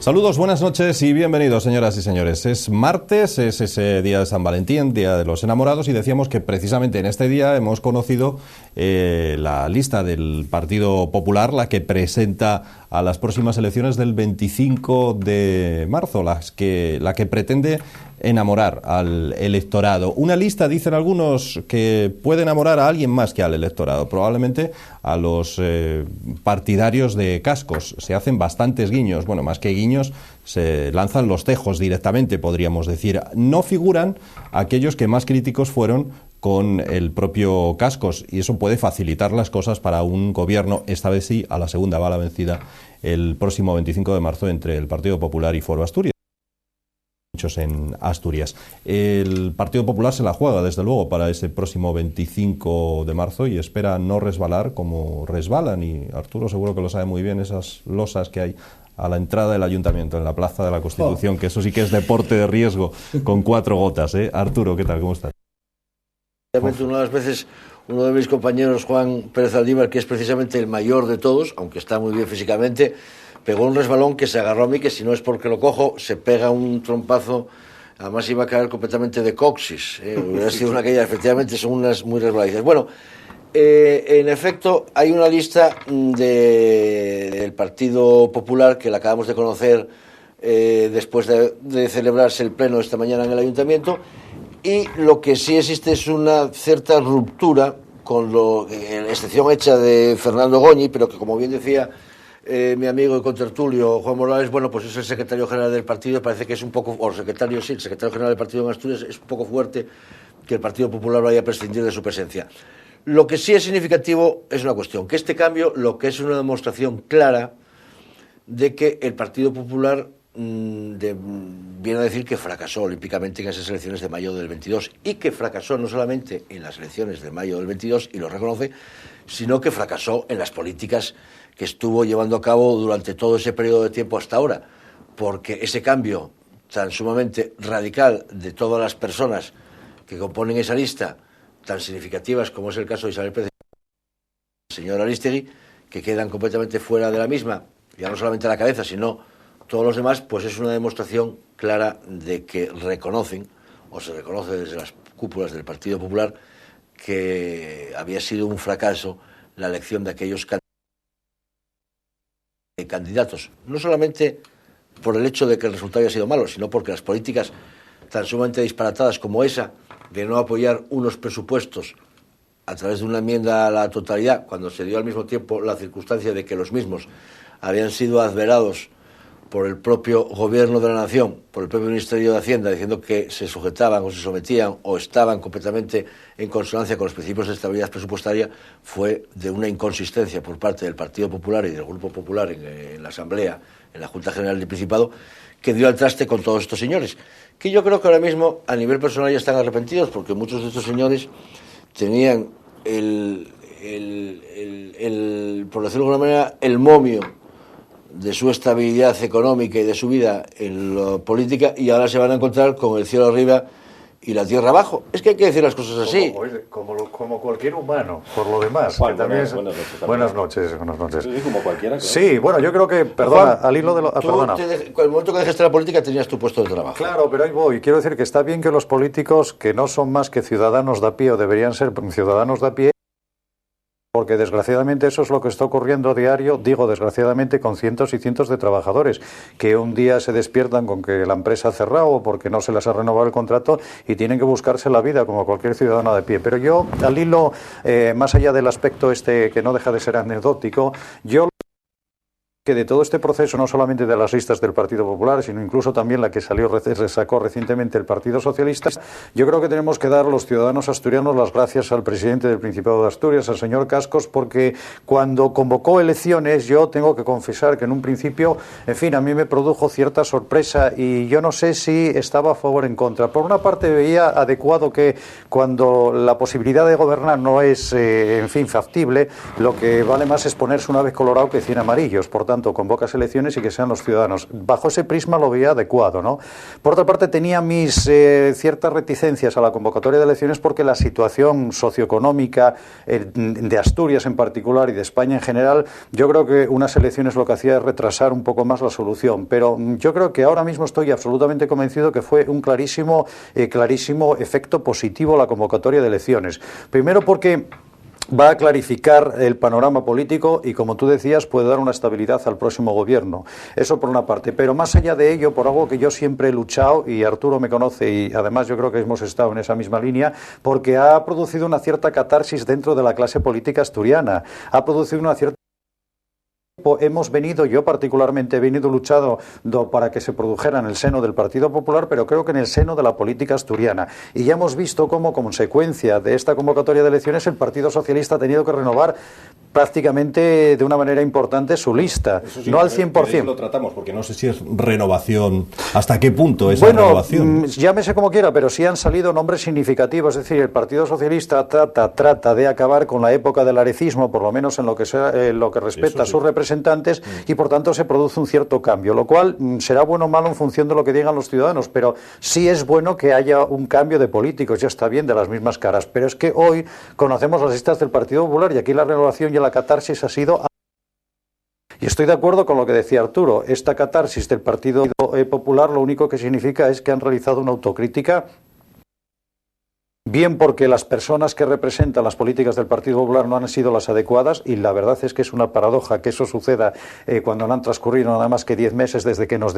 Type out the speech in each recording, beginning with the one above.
Saludos, buenas noches y bienvenidos, señoras y señores. Es martes, es ese día de San Valentín, Día de los Enamorados, y decíamos que precisamente en este día hemos conocido la lista del Partido Popular, la que presenta a las próximas elecciones del 25 de marzo, la que pretende enamorar al electorado. Una lista, dicen algunos, que puede enamorar a alguien más que al electorado, probablemente a los partidarios de Cascos. Se hacen bastantes guiños, bueno, más que guiños, se lanzan los tejos directamente, podríamos decir. No figuran aquellos que más críticos fueron con el propio Cascos, y eso puede facilitar las cosas para un gobierno, esta vez sí, a la segunda bala vencida el próximo 25 de marzo entre el Partido Popular y Foro Asturias. Muchos en Asturias. El Partido Popular se la juega, desde luego, para ese próximo 25 de marzo y espera no resbalar como resbalan, y Arturo seguro que lo sabe muy bien, esas losas que hay a la entrada del Ayuntamiento, en la Plaza de la Constitución, que eso sí que es deporte de riesgo, con 4 gotas, ¿eh? Arturo, ¿qué tal? ¿Cómo estás? Una de las veces, uno de mis compañeros, Juan Pérez Aldívar, que es precisamente el mayor de todos, aunque está muy bien físicamente, pegó un resbalón que se agarró a mí, que si no es porque lo cojo, se pega un trompazo, además iba a caer completamente de coxis. Hubiera sido una caída, efectivamente, son unas muy resbaladizas. Bueno, en efecto, hay una lista del Partido Popular que la acabamos de conocer después de celebrarse el pleno esta mañana en el Ayuntamiento, y lo que sí existe es una cierta ruptura con la excepción hecha de Fernando Goñi, pero que, como bien decía mi amigo y contertulio Juan Morales, bueno, pues es el secretario general del partido, parece que es un poco, o el secretario general del partido en Asturias, es un poco fuerte que el Partido Popular vaya a prescindir de su presencia. Lo que sí es significativo es una cuestión, que este cambio lo que es una demostración clara de que el Partido Popular viene a decir que fracasó olímpicamente en esas elecciones de mayo del 22, y que fracasó no solamente en las elecciones de mayo del 22, y lo reconoce, sino que fracasó en las políticas que estuvo llevando a cabo durante todo ese periodo de tiempo hasta ahora, porque ese cambio tan sumamente radical de todas las personas que componen esa lista, tan significativas como es el caso de Isabel Pérez y el señor Aristegui, que quedan completamente fuera de la misma, ya no solamente la cabeza, sino todos los demás, pues es una demostración clara de que reconocen, o se reconoce desde las cúpulas del Partido Popular, que había sido un fracaso la elección de aquellos candidatos, no solamente por el hecho de que el resultado haya sido malo, sino porque las políticas tan sumamente disparatadas como esa de no apoyar unos presupuestos a través de una enmienda a la totalidad, cuando se dio al mismo tiempo la circunstancia de que los mismos habían sido adverados por el propio Gobierno de la Nación, por el propio Ministerio de Hacienda, diciendo que se sujetaban o se sometían o estaban completamente en consonancia con los principios de estabilidad presupuestaria, fue de una inconsistencia por parte del Partido Popular y del Grupo Popular en la Asamblea, en la Junta General del Principado, que dio al traste con todos estos señores, que yo creo que ahora mismo a nivel personal ya están arrepentidos, porque muchos de estos señores tenían por decirlo de alguna manera, el momio de su estabilidad económica y de su vida en la política, y ahora se van a encontrar con el cielo arriba y la tierra abajo. Es que hay que decir las cosas así. Como cualquier humano, por lo demás. Juan, que también buenas noches. Sí, como cualquiera. Claro. Sí, bueno, yo creo que, perdona, Juan, al hilo de lo... perdona. El momento que dejaste la política tenías tu puesto de trabajo. Claro, pero ahí voy. Quiero decir que está bien que los políticos, que no son más que ciudadanos de a pie, o deberían ser ciudadanos de a pie, porque desgraciadamente eso es lo que está ocurriendo a diario, digo desgraciadamente, con cientos y cientos de trabajadores que un día se despiertan con que la empresa ha cerrado o porque no se les ha renovado el contrato y tienen que buscarse la vida como cualquier ciudadano de pie. Pero yo, al hilo, más allá del aspecto este que no deja de ser anecdótico, yo que de todo este proceso, no solamente de las listas del Partido Popular, sino incluso también la que sacó recientemente el Partido Socialista, yo creo que tenemos que dar a los ciudadanos asturianos las gracias al presidente del Principado de Asturias, al señor Cascos, porque cuando convocó elecciones, yo tengo que confesar que en un principio, en fin, a mí me produjo cierta sorpresa y yo no sé si estaba a favor o en contra. Por una parte veía adecuado que cuando la posibilidad de gobernar no es, en fin, factible, lo que vale más es ponerse una vez colorado que 100 amarillos. Por tanto, tanto convocas elecciones y que sean los ciudadanos. Bajo ese prisma lo veía adecuado, ¿no? Por otra parte, tenía mis ciertas reticencias a la convocatoria de elecciones porque la situación socioeconómica de Asturias en particular y de España en general, yo creo que unas elecciones lo que hacía es retrasar un poco más la solución, pero yo creo que ahora mismo estoy absolutamente convencido que fue un clarísimo efecto positivo la convocatoria de elecciones. Primero porque va a clarificar el panorama político y, como tú decías, puede dar una estabilidad al próximo gobierno. Eso por una parte. Pero más allá de ello, por algo que yo siempre he luchado, y Arturo me conoce y además yo creo que hemos estado en esa misma línea, porque ha producido una cierta catarsis dentro de la clase política asturiana. Ha producido una cierta... Hemos venido, yo particularmente he venido luchando para que se produjera en el seno del Partido Popular, pero creo que en el seno de la política asturiana. Y ya hemos visto cómo, como consecuencia de esta convocatoria de elecciones, el Partido Socialista ha tenido que renovar prácticamente de una manera importante su lista. Sí, no al 100%. Lo tratamos, porque no sé si es renovación, hasta qué punto es renovación. Llámese como quiera, pero sí han salido nombres significativos. Es decir, el Partido Socialista trata de acabar con la época del arecismo, por lo menos en lo que respecta a sus representantes, y por tanto se produce un cierto cambio, lo cual será bueno o malo en función de lo que digan los ciudadanos, pero sí es bueno que haya un cambio de políticos. Ya está bien de las mismas caras, pero es que hoy conocemos las listas del Partido Popular y aquí la renovación y la catarsis ha sido... Y estoy de acuerdo con lo que decía Arturo. Esta catarsis del Partido Popular lo único que significa es que han realizado una autocrítica, bien porque las personas que representan las políticas del Partido Popular no han sido las adecuadas, y la verdad es que es una paradoja que eso suceda cuando no han transcurrido nada más que 10 meses desde que nos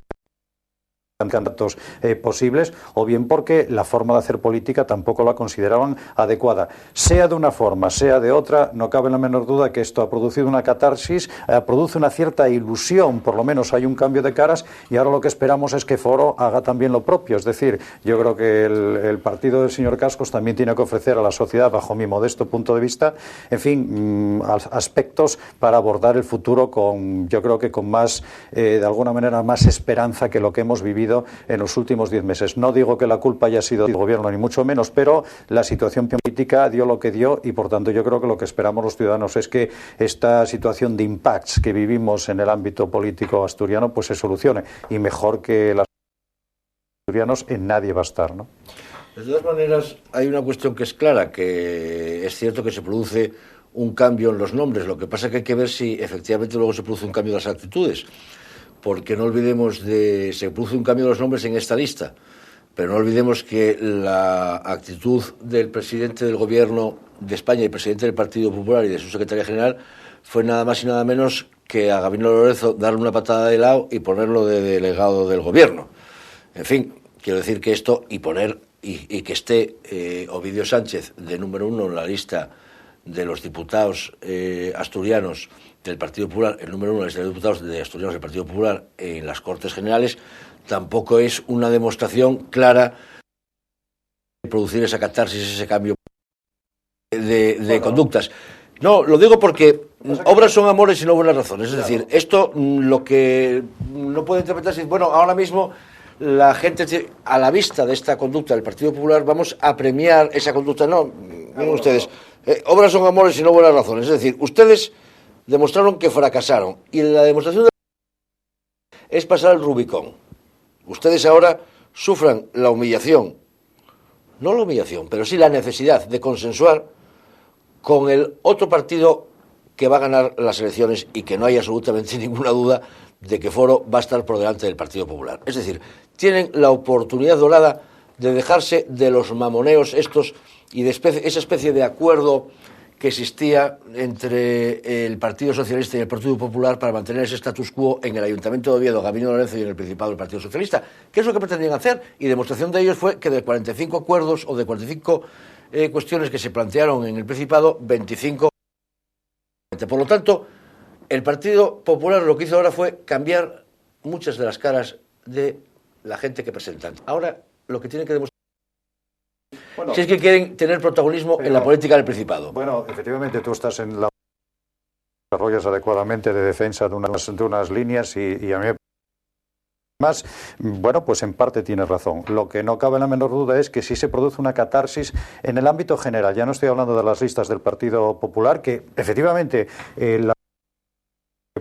candidatos posibles, o bien porque la forma de hacer política tampoco la consideraban adecuada. Sea de una forma, sea de otra, no cabe la menor duda que esto ha producido una catarsis, produce una cierta ilusión, por lo menos hay un cambio de caras, y ahora lo que esperamos es que Foro haga también lo propio. Es decir, yo creo que el partido del señor Cascos también tiene que ofrecer a la sociedad, bajo mi modesto punto de vista, en fin, aspectos para abordar el futuro yo creo que con más, de alguna manera, más esperanza que lo que hemos vivido en los últimos 10 meses. No digo que la culpa haya sido del gobierno, ni mucho menos, pero la situación política dio lo que dio, y por tanto yo creo que lo que esperamos los ciudadanos es que esta situación de impacts que vivimos en el ámbito político asturiano pues se solucione, y mejor que los asturianos en nadie va a estar, ¿no? De todas maneras, hay una cuestión que es clara, que es cierto que se produce un cambio en los nombres. Lo que pasa es que hay que ver si efectivamente luego se produce un cambio de las actitudes, porque no olvidemos se produce un cambio de los nombres en esta lista, pero no olvidemos que la actitud del presidente del Gobierno de España y presidente del Partido Popular y de su secretaria general fue nada más y nada menos que a Gabino Lorenzo darle una patada de lado y ponerlo de delegado del Gobierno. En fin, quiero decir que esto, y que esté Ovidio Sánchez de número 1 en la lista de los diputados asturianos del Partido Popular, el número 1 de la lista de diputados de asturianos del Partido Popular en las Cortes Generales, tampoco es una demostración clara de producir esa catarsis, ese cambio de conductas. No, lo digo porque obras son amores y no buenas razones. Es decir, esto lo que no puede interpretarse es, bueno, ahora mismo la gente, a la vista de esta conducta del Partido Popular, vamos a premiar esa conducta. No, miren ustedes, obras son amores y no buenas razones. Es decir, ustedes demostraron que fracasaron, y la demostración es pasar el Rubicón. Ustedes ahora sufran la humillación, no la humillación, pero sí la necesidad de consensuar con el otro partido que va a ganar las elecciones, y que no hay absolutamente ninguna duda de que Foro va a estar por delante del Partido Popular. Es decir, tienen la oportunidad dorada de dejarse de los mamoneos estos y de esa especie de acuerdo que existía entre el Partido Socialista y el Partido Popular para mantener ese status quo en el Ayuntamiento de Oviedo, Gabino Lorenzo, y en el Principado del Partido Socialista. ¿Qué es lo que pretendían hacer? Y demostración de ellos fue que de 45 acuerdos o de 45 cuestiones que se plantearon en el Principado, 25. Por lo tanto, el Partido Popular lo que hizo ahora fue cambiar muchas de las caras de la gente que presentan. Ahora lo que tienen que demostrar, bueno, si es que quieren tener protagonismo en la política del Principado. Bueno, efectivamente tú estás en la... desarrollas adecuadamente de defensa de unas líneas, y a mí más, bueno, pues en parte tienes razón. Lo que no cabe la menor duda es que si se produce una catarsis en el ámbito general, ya no estoy hablando de las listas del Partido Popular, que efectivamente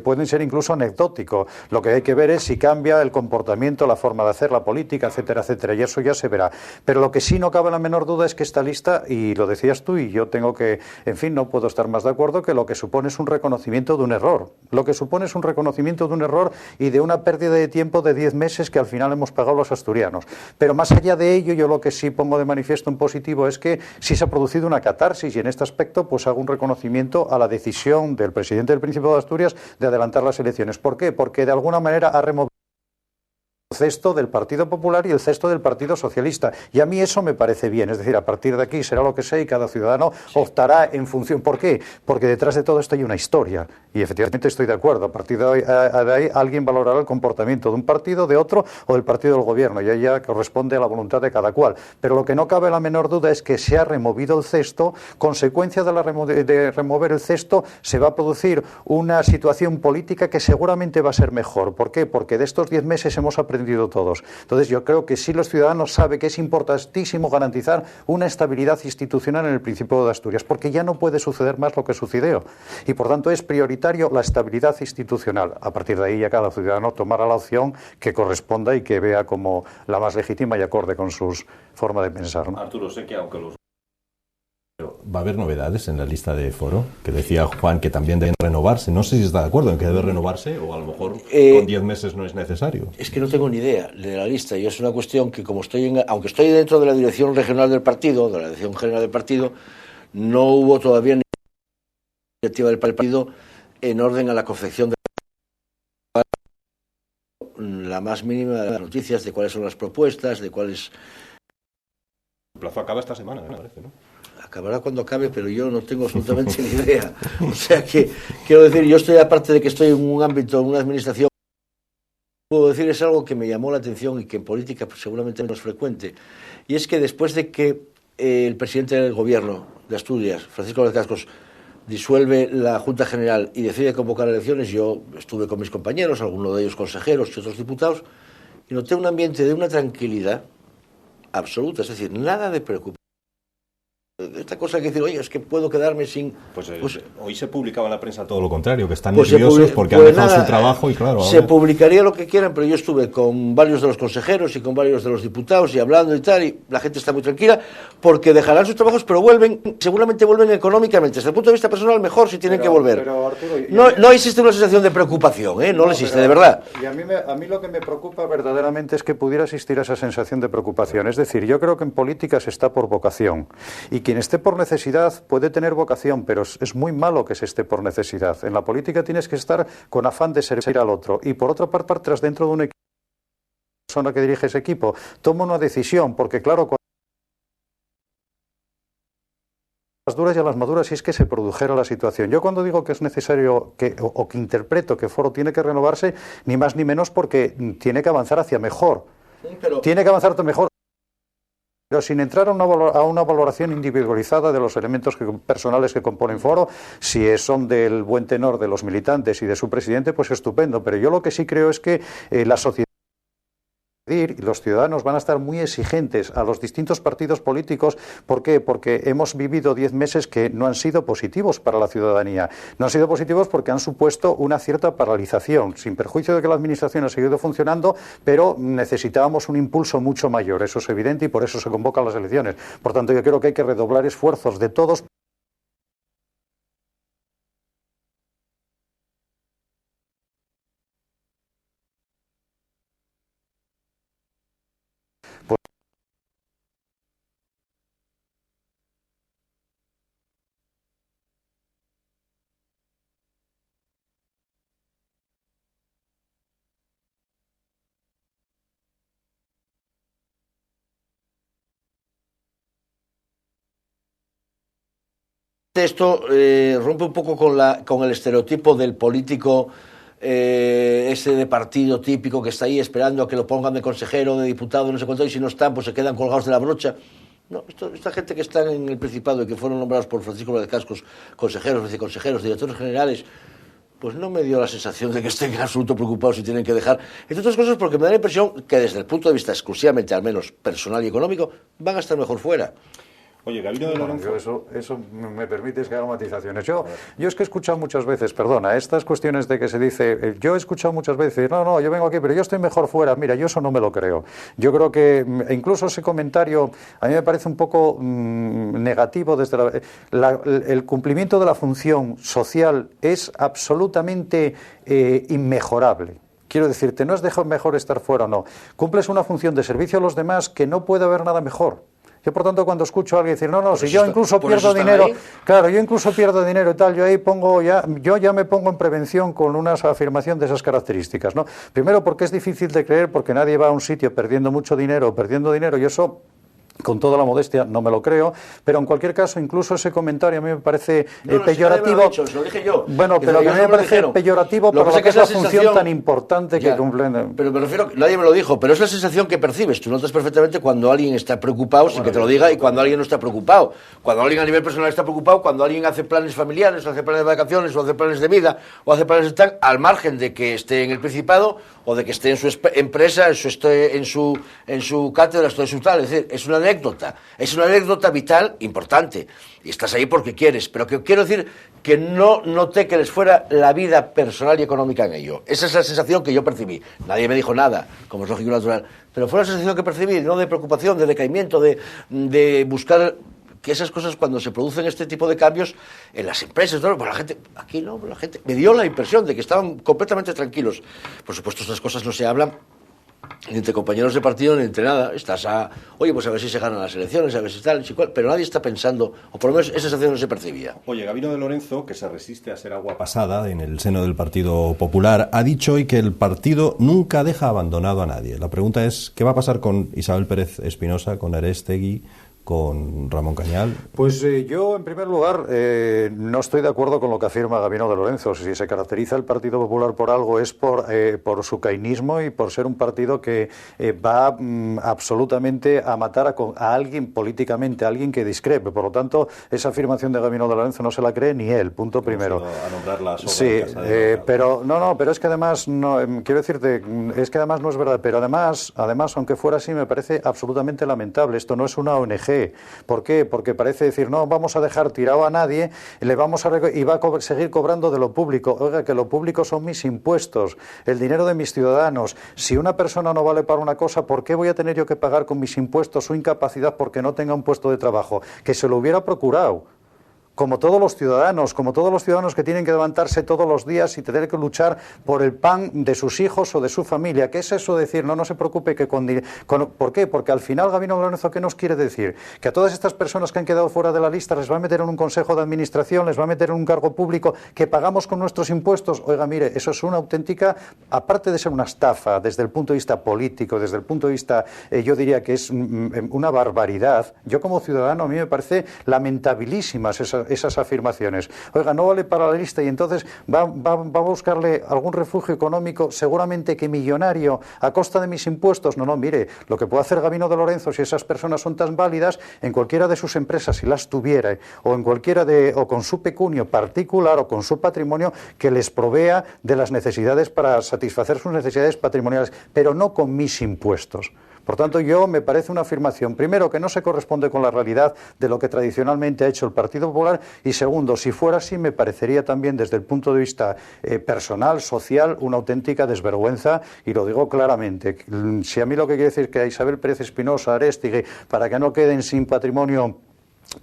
pueden ser incluso anecdóticos. Lo que hay que ver es si cambia el comportamiento, la forma de hacer la política, etcétera, etcétera, y eso ya se verá. Pero lo que sí no cabe la menor duda es que esta lista, y lo decías tú, y yo tengo que, en fin, no puedo estar más de acuerdo, que lo que supone es un reconocimiento de un error. Lo que supone es un reconocimiento de un error y de una pérdida de tiempo de 10 meses que al final hemos pagado los asturianos. Pero más allá de ello, yo lo que sí pongo de manifiesto en positivo es que sí se ha producido una catarsis, y en este aspecto pues hago un reconocimiento a la decisión del presidente del Principado de Asturias de adelantar las elecciones. ¿Por qué? Porque de alguna manera ha removido el cesto del Partido Popular y el cesto del Partido Socialista, y a mí eso me parece bien. Es decir, a partir de aquí será lo que sea y cada ciudadano optará en función. ¿Por qué? Porque detrás de todo esto hay una historia, y efectivamente estoy de acuerdo. A partir de ahí alguien valorará el comportamiento de un partido, de otro o del partido del gobierno, y ahí ya corresponde a la voluntad de cada cual. Pero lo que no cabe la menor duda es que se ha removido el cesto. Consecuencia de remover el cesto, se va a producir una situación política que seguramente va a ser mejor. ¿Por qué? Porque de estos 10 meses hemos aprendido todos. Entonces yo creo que sí, los ciudadanos saben que es importantísimo garantizar una estabilidad institucional en el Principado de Asturias, porque ya no puede suceder más lo que sucedió, y por tanto es prioritario la estabilidad institucional. A partir de ahí ya cada ciudadano tomará la opción que corresponda y que vea como la más legítima y acorde con su forma de pensar, ¿no? Arturo, sé que aunque los... ¿Va a haber novedades en la lista de foro? Que decía Juan que también deben renovarse. No sé si está de acuerdo en que debe renovarse, o a lo mejor con 10 meses no es necesario. Es que no tengo ni idea de la lista, y es una cuestión que, como aunque estoy dentro de la dirección regional del partido, de la dirección general del partido, no hubo todavía ni iniciativa del partido en orden a la confección de la más mínima de las noticias, de cuáles son las propuestas, de cuáles... El plazo acaba esta semana, me parece, ¿no? Acabará cuando acabe, pero yo no tengo absolutamente ni idea. O sea que, quiero decir, yo estoy, aparte de que estoy en un ámbito, en una administración, puedo decir, es algo que me llamó la atención y que en política pues, seguramente no es frecuente. Y es que después de que el presidente del gobierno de Asturias, Francisco Gómez Cascos, disuelve la Junta General y decide convocar elecciones, yo estuve con mis compañeros, algunos de ellos consejeros y otros diputados, y noté un ambiente de una tranquilidad absoluta, es decir, nada de preocupación. Esta cosa que decir, oye, es que puedo quedarme sin... Pues hoy se publicaba en la prensa todo lo contrario, que están nerviosos porque han dejado su trabajo y claro... Se publicaría lo que quieran, pero yo estuve con varios de los consejeros y con varios de los diputados y hablando y tal, y la gente está muy tranquila porque dejarán sus trabajos, pero seguramente vuelven económicamente. Desde el punto de vista personal, mejor si tienen que volver. Pero, Arturo, no existe una sensación de preocupación, no lo existe, de verdad. Y a mí lo que me preocupa verdaderamente es que pudiera existir esa sensación de preocupación. Es decir, yo creo que en política se está por vocación, y quien esté por necesidad puede tener vocación, pero es muy malo que se esté por necesidad. En la política tienes que estar con afán de servir al otro, y por otra parte, tras dentro de un equipo, la persona que dirige ese equipo toma una decisión, porque claro, cuando las duras y a las maduras, si es que se produjera la situación. Yo cuando digo que es necesario que interpreto que Foro tiene que renovarse, ni más ni menos porque tiene que avanzar hacia mejor. Tiene que avanzar hacia mejor, pero sin entrar a una valoración individualizada de los elementos personales que componen Foro. Si son del buen tenor de los militantes y de su presidente, pues estupendo. Pero yo lo que sí creo es que la sociedad y los ciudadanos van a estar muy exigentes a los distintos partidos políticos. ¿Por qué? Porque hemos vivido 10 meses que no han sido positivos para la ciudadanía. No han sido positivos porque han supuesto una cierta paralización, sin perjuicio de que la administración ha seguido funcionando, pero necesitábamos un impulso mucho mayor. Eso es evidente y por eso se convocan las elecciones. Por tanto, yo creo que hay que redoblar esfuerzos de todos. Esto rompe un poco con el estereotipo del político ese de partido típico que está ahí esperando a que lo pongan de consejero, de diputado, no sé cuánto, y si no están, pues se quedan colgados de la brocha. No, esta gente que está en el Principado y que fueron nombrados por Francisco Gómez Cascos, consejeros, viceconsejeros, directores generales, pues no me dio la sensación de que estén en absoluto preocupados si tienen que dejar. Entre otras cosas porque me da la impresión que desde el punto de vista exclusivamente, al menos personal y económico, van a estar mejor fuera. Oye, Gabino de Lorenzo... Eso me permites que haga matizaciones. Yo es que he escuchado muchas veces, perdona, estas cuestiones de que se dice, yo he escuchado muchas veces, no, yo vengo aquí, pero yo estoy mejor fuera. Mira, yo eso no me lo creo. Yo creo que incluso ese comentario a mí me parece un poco negativo desde el cumplimiento de la función social es absolutamente inmejorable. Quiero decirte, no es mejor estar fuera o no. Cumples una función de servicio a los demás que no puede haber nada mejor. Yo, por tanto, cuando escucho a alguien decir, no, si yo incluso pierdo dinero, claro, yo incluso pierdo dinero y tal, yo ahí yo ya me pongo en prevención con una afirmación de esas características, ¿no? Primero, porque es difícil de creer, porque nadie va a un sitio perdiendo mucho dinero, y eso... Con toda la modestia, no me lo creo, pero en cualquier caso, incluso ese comentario a mí me parece peyorativo. Se lo dije yo. Bueno, pero a mí me parece peyorativo por lo que es la función tan importante que cumplen. Pero me refiero, nadie me lo dijo, pero es la sensación que percibes. Tú notas perfectamente cuando alguien está preocupado, sin que te lo diga, y cuando alguien no está preocupado. Cuando alguien a nivel personal está preocupado, cuando alguien hace planes familiares, o hace planes de vacaciones, o hace planes de vida, o hace planes de tal, al margen de que esté en el Principado, o de que esté en su empresa, en su cátedra, en su tal. Es decir, es una anécdota vital importante, y estás ahí porque quieres, pero que quiero decir que no noté que les fuera la vida personal y económica en ello. Esa es la sensación que yo percibí. Nadie me dijo nada, como es lógico y natural, pero fue la sensación que percibí, no de preocupación, de decaimiento, de buscar que esas cosas, cuando se producen este tipo de cambios en las empresas, ¿no? Pues la gente, aquí no, la gente me dio la impresión de que estaban completamente tranquilos. Por supuesto, estas cosas no se hablan ni entre compañeros de partido ni entre nada. Estás oye, pues a ver si se ganan las elecciones, a ver si tal, pero nadie está pensando, o por lo menos esa sensación no se percibía. Oye, Gabino de Lorenzo, que se resiste a ser agua pasada en el seno del Partido Popular, ha dicho hoy que el partido nunca deja abandonado a nadie. La pregunta es, ¿qué va a pasar con Isabel Pérez Espinosa, con Arestegui, con Ramón Cañal? Pues yo, en primer lugar, no estoy de acuerdo con lo que afirma Gabino de Lorenzo. Si se caracteriza el Partido Popular por algo es por su cainismo y por ser un partido que va absolutamente a matar a alguien políticamente, a alguien que discrepe. Por lo tanto, esa afirmación de Gabino de Lorenzo no se la cree ni él, punto primero. A nombrar las obras sí, pero es que además, quiero decirte, es que además no es verdad, pero además, aunque fuera así, me parece absolutamente lamentable. Esto no es una ONG. ¿Por qué? Porque parece decir, no vamos a dejar tirado a nadie, y va a seguir cobrando de lo público. Oiga, que lo público son mis impuestos, el dinero de mis ciudadanos. Si una persona no vale para una cosa, ¿por qué voy a tener yo que pagar con mis impuestos su incapacidad porque no tenga un puesto de trabajo? Que se lo hubiera procurado. Como todos los ciudadanos que tienen que levantarse todos los días y tener que luchar por el pan de sus hijos o de su familia. ¿Qué es eso de decir? No se preocupe que ¿por qué? Porque al final, Gabino Lorenzo, ¿qué nos quiere decir? Que a todas estas personas que han quedado fuera de la lista les va a meter en un consejo de administración, les va a meter en un cargo público que pagamos con nuestros impuestos. Oiga, mire, eso es una auténtica, aparte de ser una estafa desde el punto de vista político, desde el punto de vista, yo diría que es una barbaridad. Yo como ciudadano, a mí me parece lamentabilísimas esas afirmaciones. Oiga, no vale para la lista y entonces va a buscarle algún refugio económico, seguramente que millonario, a costa de mis impuestos. No, mire, lo que puede hacer Gabino de Lorenzo, si esas personas son tan válidas, en cualquiera de sus empresas, si las tuviera, o en o con su pecunio particular, o con su patrimonio, que les provea de las necesidades para satisfacer sus necesidades patrimoniales, pero no con mis impuestos. Por tanto, me parece una afirmación, primero, que no se corresponde con la realidad de lo que tradicionalmente ha hecho el Partido Popular, y segundo, si fuera así, me parecería también desde el punto de vista personal, social, una auténtica desvergüenza, y lo digo claramente. Si a mí lo que quiere decir es que a Isabel Pérez Espinosa, Arestegui, para que no queden sin patrimonio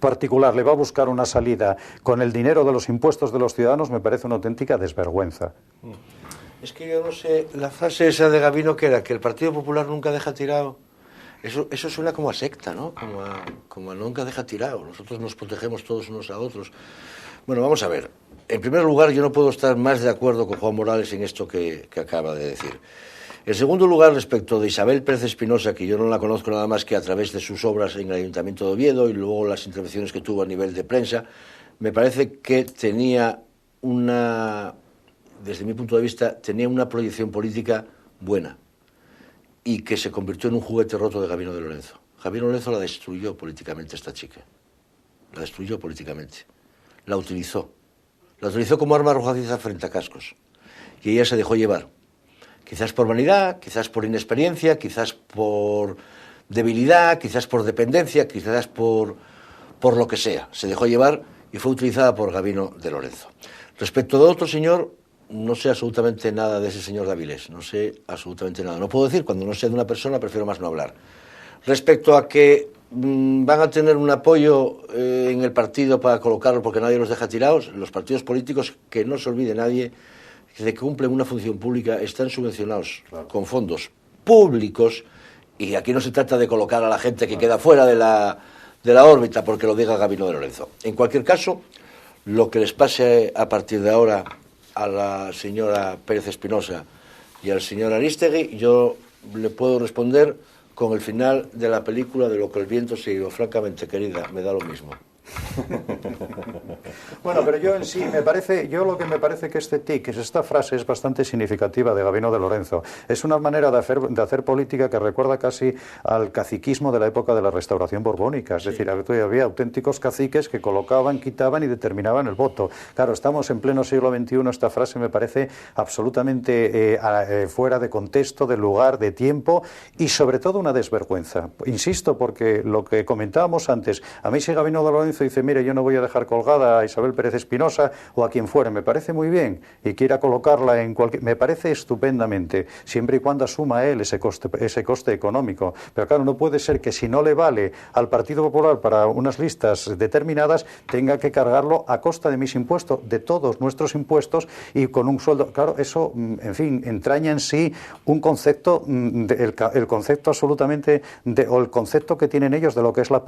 particular, le va a buscar una salida con el dinero de los impuestos de los ciudadanos, me parece una auténtica desvergüenza. Es que yo no sé, la frase esa de Gabino, que era que el Partido Popular nunca deja tirado, eso suena como a secta, ¿no? Como a nunca deja tirado. Nosotros nos protegemos todos unos a otros. Bueno, vamos a ver. En primer lugar, yo no puedo estar más de acuerdo con Juan Morales en esto que acaba de decir. En segundo lugar, respecto de Isabel Pérez Espinosa, que yo no la conozco nada más que a través de sus obras en el Ayuntamiento de Oviedo y luego las intervenciones que tuvo a nivel de prensa, me parece que tenía desde mi punto de vista, tenía una proyección política buena y que se convirtió en un juguete roto de Gabino de Lorenzo. Gabino Lorenzo la destruyó políticamente, esta chica. La destruyó políticamente. La utilizó como arma arrojadiza frente a cascos. Y ella se dejó llevar. Quizás por vanidad, quizás por inexperiencia, quizás por debilidad, quizás por dependencia, quizás por por lo que sea, se dejó llevar y fue utilizada por Gabino de Lorenzo. Respecto de otro señor, no sé absolutamente nada de ese señor de Avilés, no sé absolutamente nada. No puedo decir, cuando no sé de una persona prefiero más no hablar. Respecto a que van a tener un apoyo en el partido para colocarlo porque nadie los deja tirados, los partidos políticos, que no se olvide nadie de que cumplen una función pública, están subvencionados con fondos públicos, y aquí no se trata de colocar a la gente que queda fuera de la órbita porque lo diga Gabino de Lorenzo. En cualquier caso, lo que les pase a partir de ahora a la señora Pérez Espinosa y al señor Arístegui, yo le puedo responder con el final de la película de Lo que el viento se llevó. Francamente, querida, me da lo mismo. Bueno, pero yo en sí lo que me parece que esta frase es bastante significativa de Gabino de Lorenzo. Es una manera de hacer política que recuerda casi al caciquismo de la época de la Restauración borbónica. Es decir, había auténticos caciques que colocaban, quitaban y determinaban el voto. Claro, estamos en pleno siglo XXI, esta frase me parece absolutamente fuera de contexto, de lugar, de tiempo, y sobre todo una desvergüenza. Insisto, porque lo que comentábamos antes, a mí si Gabino de Lorenzo dice, mire, yo no voy a dejar colgada a Isabel Pérez Espinosa o a quien fuere, me parece muy bien, y quiera colocarla en cualquier... Me parece estupendamente, siempre y cuando asuma él ese coste económico. Pero claro, no puede ser que si no le vale al Partido Popular para unas listas determinadas, tenga que cargarlo a costa de mis impuestos, de todos nuestros impuestos, y con un sueldo... Claro, eso, en fin, entraña en sí un concepto, el concepto absolutamente, o el concepto que tienen ellos de lo que es la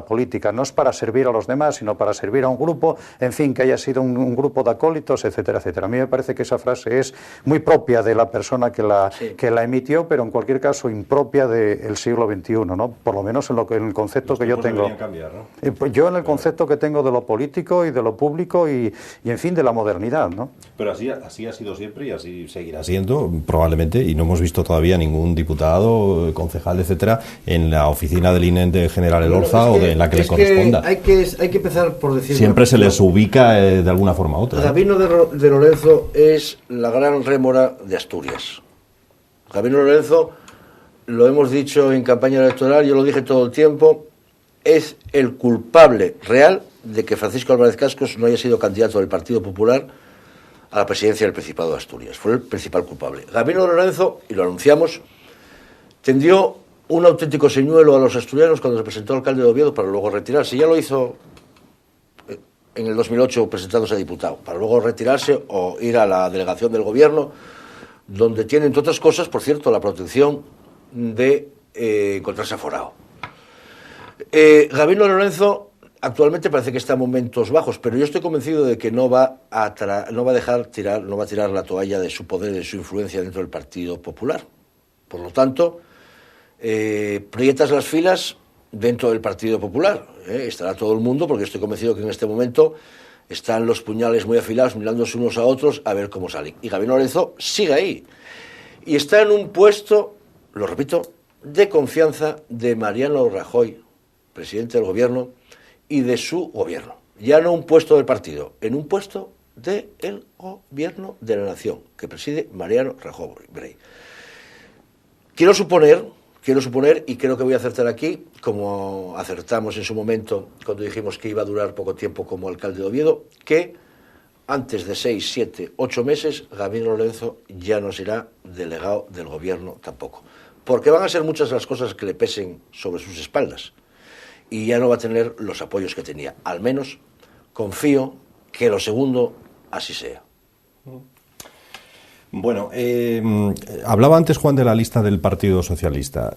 política. No es para servir a los demás, sino para servir a un grupo, en fin, que haya sido un grupo de acólitos, etcétera, etcétera. A mí me parece que esa frase es muy propia de la persona que la emitió, pero en cualquier caso impropia del siglo XXI, ¿no? Por lo menos en el concepto que yo tengo. Cambiar, ¿no? Pues yo en el concepto que tengo de lo político y de lo público y en fin, de la modernidad, ¿no? Pero así ha sido siempre y así seguirá siendo, probablemente, y no hemos visto todavía ningún diputado, concejal, etcétera, en la oficina del INE de General Elorza o de la que le corresponda. Hay que empezar por decir... Siempre se les ubica de alguna forma u otra. Gabino de Lorenzo es la gran rémora de Asturias. Gabino Lorenzo, lo hemos dicho en campaña electoral, yo lo dije todo el tiempo, es el culpable real de que Francisco Álvarez Cascos no haya sido candidato del Partido Popular a la presidencia del Principado de Asturias. Fue el principal culpable. Gabino de Lorenzo, y lo anunciamos, tendió un auténtico señuelo a los asturianos cuando se presentó alcalde de Oviedo para luego retirarse. Ya lo hizo en el 2008 presentándose a diputado, para luego retirarse o ir a la delegación del gobierno, donde tiene, entre otras cosas, por cierto, la protección de encontrarse aforado. Gabino Lorenzo actualmente parece que está en momentos bajos, pero yo estoy convencido de que no va a tirar la toalla de su poder, de su influencia dentro del Partido Popular. Por lo tanto, prietas las filas dentro del Partido Popular. Estará todo el mundo, porque estoy convencido que en este momento están los puñales muy afilados, mirándose unos a otros a ver cómo salen. Y Gabino Lorenzo sigue ahí. Y está en un puesto, lo repito, de confianza de Mariano Rajoy, presidente del gobierno, y de su gobierno. Ya no un puesto del partido, en un puesto del gobierno de la nación, que preside Mariano Rajoy. Quiero suponer, y creo que voy a acertar aquí, como acertamos en su momento cuando dijimos que iba a durar poco tiempo como alcalde de Oviedo, que antes de 6, 7, 8 meses, Gabino Lorenzo ya no será delegado del gobierno tampoco. Porque van a ser muchas las cosas que le pesen sobre sus espaldas. Y ya no va a tener los apoyos que tenía. Al menos confío que lo segundo así sea. Bueno, hablaba antes Juan de la lista del Partido Socialista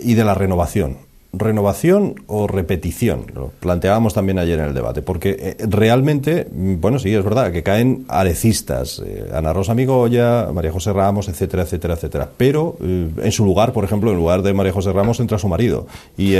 y de la renovación. ¿Renovación o repetición? Lo planteábamos también ayer en el debate, porque realmente, bueno, sí, es verdad que caen arecistas, Ana Rosa Migoya, María José Ramos, etcétera, etcétera, etcétera. Pero en su lugar, por ejemplo, en lugar de María José Ramos, entra su marido. Y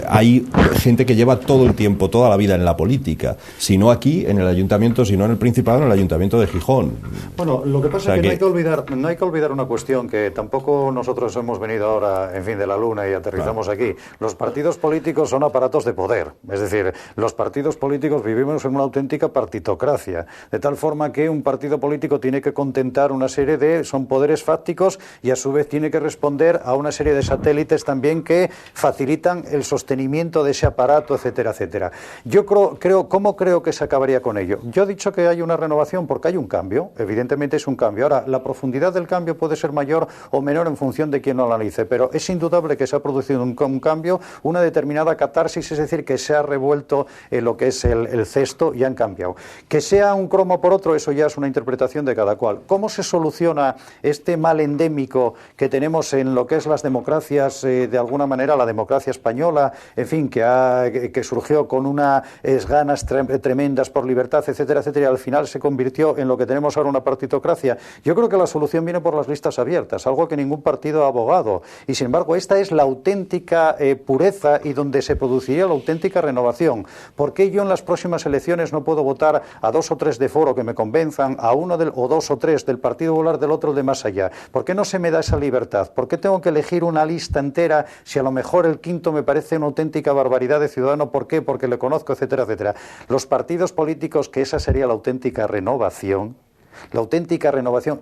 hay gente que lleva todo el tiempo, toda la vida en la política, si no aquí, en el ayuntamiento, si no en el Principado, en el ayuntamiento de Gijón. Bueno, lo que pasa es que no hay que olvidar una cuestión que tampoco nosotros hemos venido ahora, en fin, de la luna y aterrizado conocemos aquí. Los partidos políticos son aparatos de poder. Es decir, los partidos políticos vivimos en una auténtica partitocracia. De tal forma que un partido político tiene que contentar una serie son poderes fácticos y a su vez tiene que responder a una serie de satélites también que facilitan el sostenimiento de ese aparato, etcétera, etcétera. Yo ¿cómo creo que se acabaría con ello? Yo he dicho que hay una renovación porque hay un cambio, evidentemente es un cambio. Ahora, la profundidad del cambio puede ser mayor o menor en función de quien lo analice, pero es indudable que se ha producido un cambio, una determinada catarsis, es decir, que se ha revuelto lo que es el cesto y han cambiado. Que sea un cromo por otro, eso ya es una interpretación de cada cual. ¿Cómo se soluciona este mal endémico que tenemos en lo que es las democracias, de alguna manera la democracia española, en fin, que surgió con unas ganas tremendas por libertad, etcétera, etcétera, y al final se convirtió en lo que tenemos ahora, una partitocracia? Yo creo que la solución viene por las listas abiertas, algo que ningún partido ha abogado, y sin embargo esta es la auténtica pureza y donde se produciría la auténtica renovación. ¿Por qué yo en las próximas elecciones no puedo votar a 2 o 3 de Foro que me convenzan, a uno o 2 o 3 del Partido Popular, del otro de Más Allá? ¿Por qué no se me da esa libertad? ¿Por qué tengo que elegir una lista entera si a lo mejor el quinto me parece una auténtica barbaridad de ciudadano? ¿Por qué? Porque le conozco, etcétera, etcétera. Los partidos políticos, que esa sería la auténtica renovación,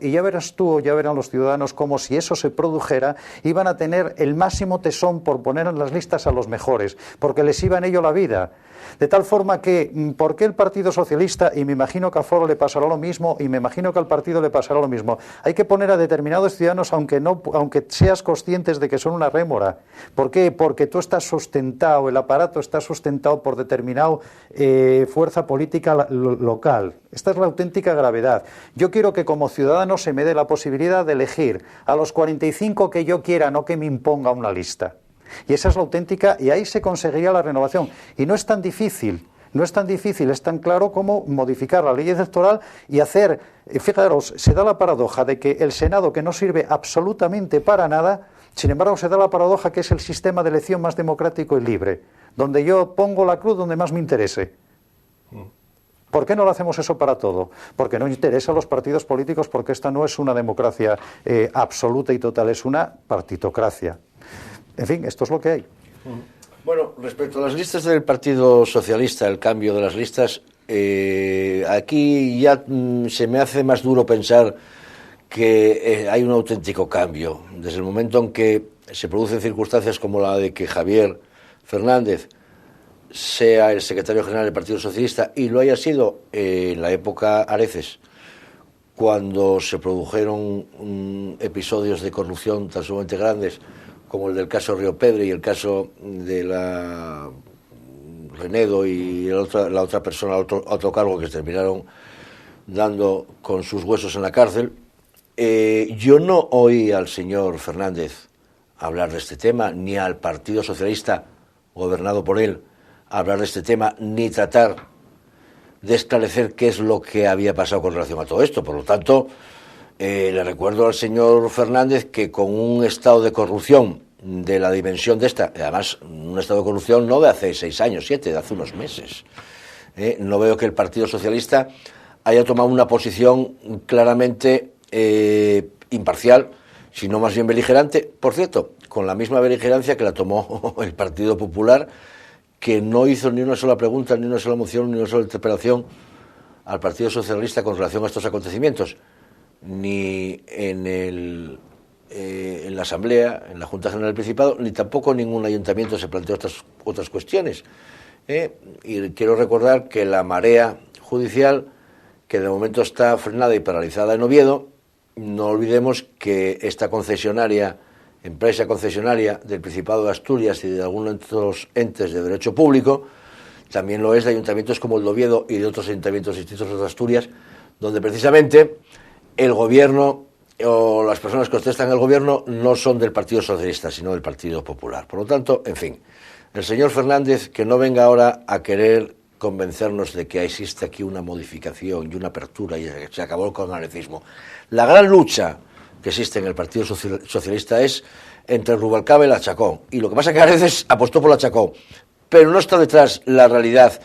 y ya verás tú o ya verán los ciudadanos como si eso se produjera, iban a tener el máximo tesón por poner en las listas a los mejores, porque les iba en ello la vida. De tal forma que, ¿por qué el Partido Socialista? Y me imagino que a Foro le pasará lo mismo, y me imagino que al partido le pasará lo mismo. Hay que poner a determinados ciudadanos, aunque seas conscientes de que son una rémora. ¿Por qué? Porque tú estás sustentado, el aparato está sustentado por determinada fuerza política local. Esta es la auténtica gravedad. Yo quiero que como ciudadano se me dé la posibilidad de elegir a los 45 que yo quiera, no que me imponga una lista. Y esa es la auténtica, y ahí se conseguiría la renovación. Y no es tan difícil, es tan claro como modificar la ley electoral y hacer, fijaros, se da la paradoja de que el Senado, que no sirve absolutamente para nada, sin embargo se da la paradoja que es el sistema de elección más democrático y libre, donde yo pongo la cruz donde más me interese. ¿Por qué no lo hacemos eso para todo? Porque no interesa a los partidos políticos, porque esta no es una democracia absoluta y total, es una partitocracia. En fin, esto es lo que hay. Bueno, respecto a las listas del Partido Socialista, el cambio de las listas, aquí ya se me hace más duro pensar que hay un auténtico cambio. Desde el momento en que se producen circunstancias como la de que Javier Fernández sea el secretario general del Partido Socialista, y lo haya sido en la época Areces, cuando se produjeron episodios de corrupción tan sumamente grandes como el del caso Río Pedre y el caso de la Renedo y la otra persona, otro cargo que terminaron dando con sus huesos en la cárcel. Yo no oí al señor Fernández hablar de este tema, ni al Partido Socialista, gobernado por él, hablar de este tema, ni tratar de esclarecer qué es lo que había pasado con relación a todo esto. Por lo tanto, le recuerdo al señor Fernández que con un estado de corrupción de la dimensión de esta, además un estado de corrupción no de hace 6 años, 7, de hace unos meses, no veo que el Partido Socialista haya tomado una posición claramente imparcial, sino más bien beligerante, por cierto, con la misma beligerancia que la tomó el Partido Popular, que no hizo ni una sola pregunta, ni una sola moción, ni una sola interpelación al Partido Socialista con relación a estos acontecimientos, ni en la Asamblea, en la Junta General del Principado, ni tampoco en ningún ayuntamiento se planteó estas otras cuestiones. Y quiero recordar que la marea judicial, que de momento está frenada y paralizada en Oviedo, no olvidemos que esta empresa concesionaria del Principado de Asturias y de algunos otros entes de derecho público, también lo es de ayuntamientos como el de Oviedo y de otros ayuntamientos distintos de Asturias, donde precisamente el gobierno o las personas que ostentan el gobierno no son del Partido Socialista, sino del Partido Popular. Por lo tanto, en fin, el señor Fernández, que no venga ahora a querer convencernos de que existe aquí una modificación y una apertura y se acabó el colonialismo. La gran lucha que existe en el Partido Socialista es entre Rubalcaba y la Chacón. Y lo que pasa es que a veces apostó por la Chacón, pero no está detrás la realidad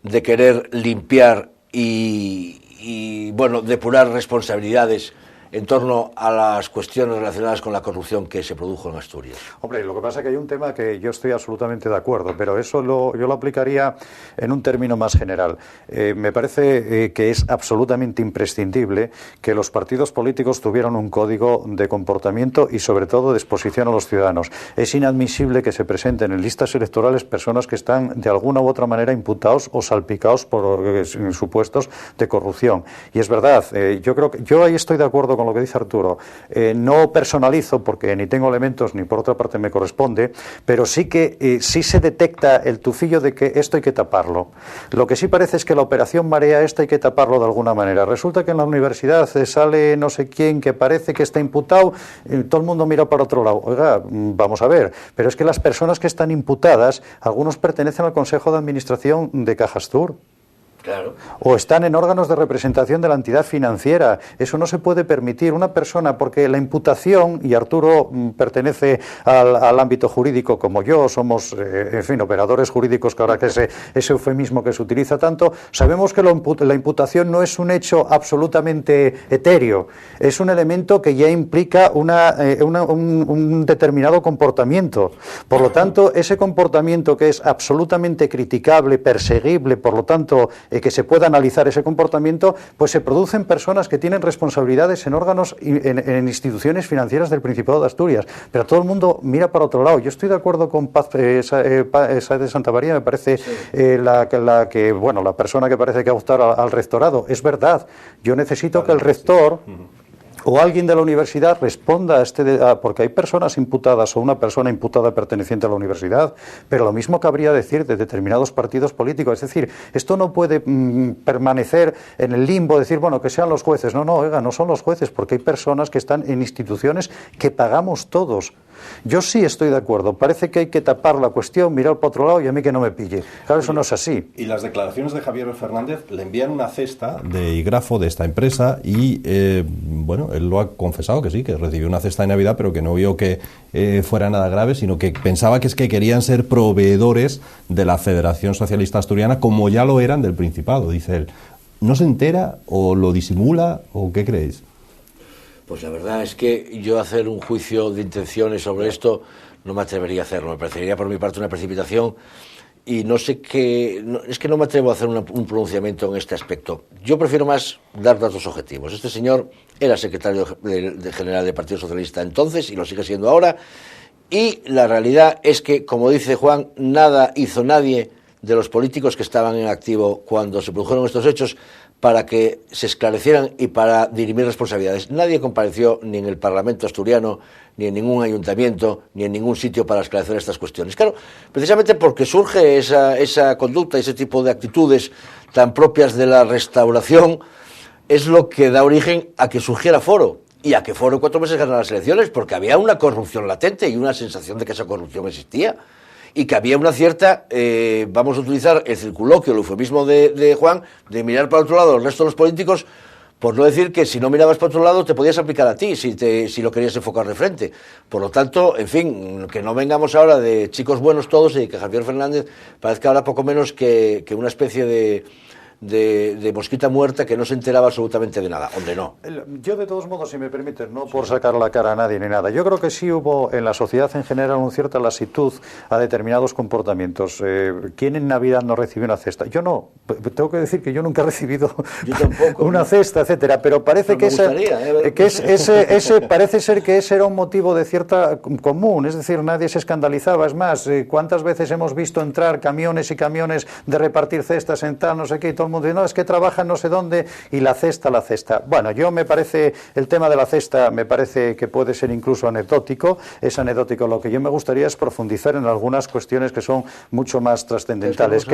de querer limpiar y bueno, depurar responsabilidades en torno a las cuestiones relacionadas con la corrupción que se produjo en Asturias. Hombre, lo que pasa es que hay un tema que yo estoy absolutamente de acuerdo, pero eso yo lo aplicaría en un término más general. Me parece que es absolutamente imprescindible que los partidos políticos tuvieran un código de comportamiento y sobre todo de exposición a los ciudadanos. Es inadmisible que se presenten en listas electorales personas que están de alguna u otra manera imputados o salpicados por supuestos de corrupción. Y es verdad, yo creo que yo ahí estoy de acuerdo con lo que dice Arturo. No personalizo porque ni tengo elementos ni por otra parte me corresponde, pero sí que sí se detecta el tufillo de que esto hay que taparlo. Lo que sí parece es que la operación marea esta hay que taparlo de alguna manera. Resulta que en la universidad sale no sé quién que parece que está imputado, todo el mundo mira para otro lado. Oiga, vamos a ver, pero es que las personas que están imputadas, algunos pertenecen al Consejo de Administración de Cajastur. Claro. O están en órganos de representación de la entidad financiera. Eso no se puede permitir. Una persona, porque la imputación, y Arturo pertenece al ámbito jurídico como yo, somos, en fin, operadores jurídicos, que ahora que ese eufemismo que se utiliza tanto, sabemos que la imputación no es un hecho absolutamente etéreo, es un elemento que ya implica un determinado comportamiento. Por lo tanto, ese comportamiento que es absolutamente criticable, perseguible, por lo tanto, que se pueda analizar ese comportamiento, pues se producen personas que tienen responsabilidades en órganos, en instituciones financieras del Principado de Asturias, pero todo el mundo mira para otro lado. Yo estoy de acuerdo con Paz Sáez de Santamaría, me parece sí. La persona que parece que va a optar al rectorado. Es verdad, yo necesito que el rector o alguien de la universidad responda porque hay personas imputadas o una persona imputada perteneciente a la universidad, pero lo mismo cabría decir de determinados partidos políticos. Es decir, esto no puede permanecer en el limbo, decir, bueno, que sean los jueces. No, oiga, no son los jueces, porque hay personas que están en instituciones que pagamos todos. Yo sí estoy de acuerdo. Parece que hay que tapar la cuestión, mirar para otro lado y a mí que no me pille. Claro, eso no es así. Y las declaraciones de Javier Fernández le envían una cesta de Igrafo, de esta empresa, y él lo ha confesado que sí, que recibió una cesta de Navidad, pero que no vio que fuera nada grave, sino que pensaba que querían ser proveedores de la Federación Socialista Asturiana, como ya lo eran del Principado, dice él. ¿No se entera o lo disimula o qué creéis? Pues la verdad es que yo hacer un juicio de intenciones sobre esto no me atrevería a hacerlo. Me parecería por mi parte una precipitación y no sé qué... es que no me atrevo a hacer un pronunciamiento en este aspecto. Yo prefiero más dar datos objetivos. Este señor era secretario general del Partido Socialista entonces y lo sigue siendo ahora, y la realidad es que, como dice Juan, nada hizo nadie de los políticos que estaban en activo cuando se produjeron estos hechos para que se esclarecieran y para dirimir responsabilidades. Nadie compareció ni en el Parlamento asturiano, ni en ningún ayuntamiento, ni en ningún sitio para esclarecer estas cuestiones. Claro, precisamente porque surge esa conducta, ese tipo de actitudes tan propias de la restauración, es lo que da origen a que surgiera Foro, y a que Foro 4 meses ganara las elecciones, porque había una corrupción latente y una sensación de que esa corrupción existía. Y que había una cierta, vamos a utilizar el circunloquio, el eufemismo de Juan, de mirar para otro lado el resto de los políticos, por no decir que si no mirabas para otro lado te podías aplicar a ti, si lo querías enfocar de frente. Por lo tanto, en fin, que no vengamos ahora de chicos buenos todos y que Javier Fernández parezca ahora poco menos que una especie de mosquita muerta que no se enteraba absolutamente de nada. Hombre, no. Yo, de todos modos, si me permites, no por sacar la cara a nadie ni nada, yo creo que sí hubo en la sociedad en general una cierta lasitud a determinados comportamientos. ¿Quién en Navidad no recibió una cesta? Yo no. Tengo que decir que yo nunca he recibido una cesta, etcétera, pero parece que ese parece ser que ese era un motivo de cierta común, es decir, nadie se escandalizaba. Es más, ¿cuántas veces hemos visto entrar camiones y camiones de repartir cestas en tal, no sé qué, y todo el mundo dice, no, es que trabajan no sé dónde, y la cesta. Bueno, el tema de la cesta me parece que puede ser incluso anecdótico, es anecdótico. Lo que yo me gustaría es profundizar en algunas cuestiones que son mucho más trascendentales.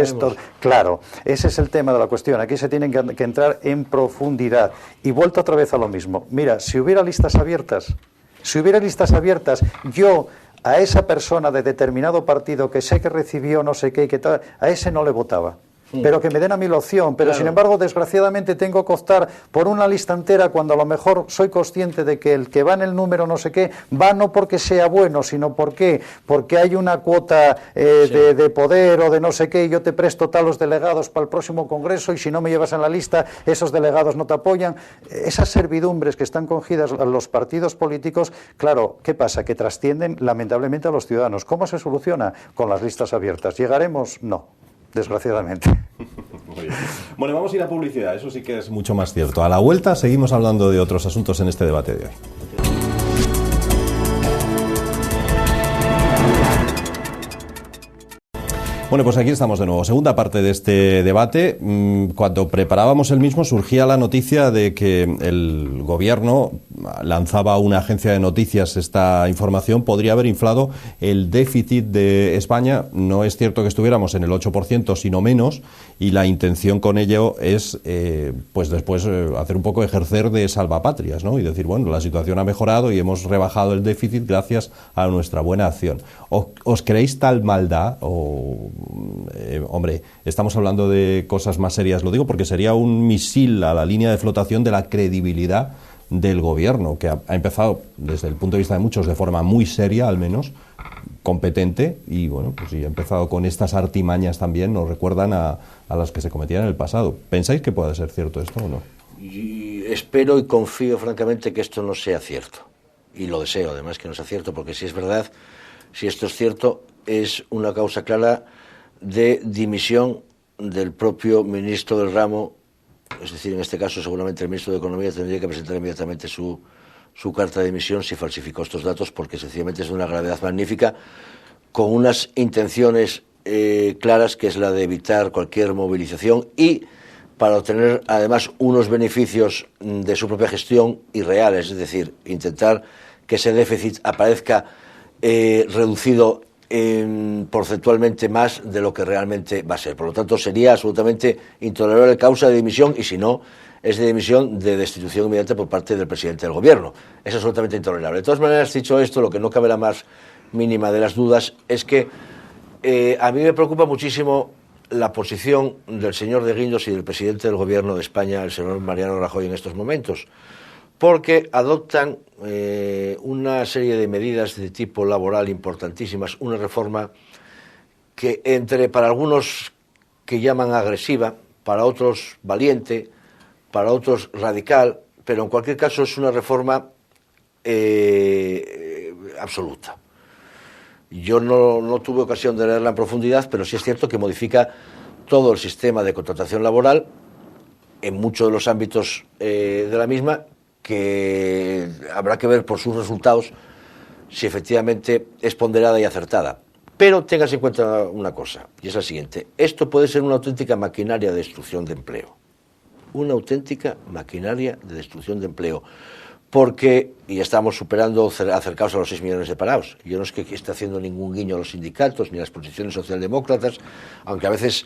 Claro, ese es el tema de la cuestión, aquí se tienen que entrar en profundidad. Y vuelto otra vez a lo mismo, mira, si hubiera listas abiertas, yo a esa persona de determinado partido que sé que recibió no sé qué y que tal, a ese no le votaba. pero que me den a mí la opción, pero sin embargo desgraciadamente tengo que optar por una lista entera cuando a lo mejor soy consciente de que el que va en el número no sé qué, va no porque sea bueno, sino porque hay una cuota de poder o de no sé qué, y yo te presto tal los delegados para el próximo congreso y si no me llevas en la lista, esos delegados no te apoyan. Esas servidumbres que están cogidas a los partidos políticos, claro, ¿qué pasa? Que trascienden lamentablemente a los ciudadanos. ¿Cómo se soluciona? Con las listas abiertas. ¿Llegaremos? No. Desgraciadamente. Muy bien. Bueno, vamos a ir a publicidad, eso sí que es mucho más cierto. A la vuelta seguimos hablando de otros asuntos en este debate de hoy. Bueno, pues aquí estamos de nuevo. Segunda parte de este debate. Cuando preparábamos el mismo surgía la noticia de que el gobierno lanzaba a una agencia de noticias esta información. Podría haber inflado el déficit de España. No es cierto que estuviéramos en el 8%, sino menos. Y la intención con ello es, pues después, hacer un poco ejercer de salvapatrias, ¿no? Y decir, bueno, la situación ha mejorado y hemos rebajado el déficit gracias a nuestra buena acción. ¿Os creéis tal maldad? Hombre, estamos hablando de cosas más serias, lo digo porque sería un misil a la línea de flotación de la credibilidad del gobierno, que ha empezado, desde el punto de vista de muchos, de forma muy seria, al menos, competente, y bueno, pues si ha empezado con estas artimañas también, nos recuerdan a las que se cometían en el pasado. ¿Pensáis que puede ser cierto esto o no? Y espero y confío francamente que esto no sea cierto, y lo deseo además que no sea cierto, porque si es verdad, si esto es cierto, es una causa clara de dimisión del propio ministro del ramo, es decir, en este caso seguramente el ministro de Economía tendría que presentar inmediatamente su carta de dimisión si falsificó estos datos, porque sencillamente es de una gravedad magnífica, con unas intenciones claras, que es la de evitar cualquier movilización y para obtener además unos beneficios de su propia gestión irreales, es decir, intentar que ese déficit aparezca reducido porcentualmente más de lo que realmente va a ser. Por lo tanto, sería absolutamente intolerable causa de dimisión, y si no, es de dimisión de destitución inmediata por parte del presidente del gobierno. Es absolutamente intolerable. De todas maneras, dicho esto, lo que no cabe la más mínima de las dudas es que a mí me preocupa muchísimo la posición del señor de Guindos y del presidente del gobierno de España, el señor Mariano Rajoy, en estos momentos, porque adoptan una serie de medidas de tipo laboral importantísimas, una reforma que para algunos que llaman agresiva, para otros valiente, para otros radical, pero en cualquier caso es una reforma absoluta. Yo no tuve ocasión de leerla en profundidad, pero sí es cierto que modifica todo el sistema de contratación laboral en muchos de los ámbitos de la misma, que habrá que ver por sus resultados si efectivamente es ponderada y acertada. Pero téngase en cuenta una cosa, y es la siguiente: esto puede ser una auténtica maquinaria de destrucción de empleo. Una auténtica maquinaria de destrucción de empleo. Porque, y estamos superando, acercados a los 6 millones de parados. Yo no es que esté haciendo ningún guiño a los sindicatos ni a las posiciones socialdemócratas, aunque a veces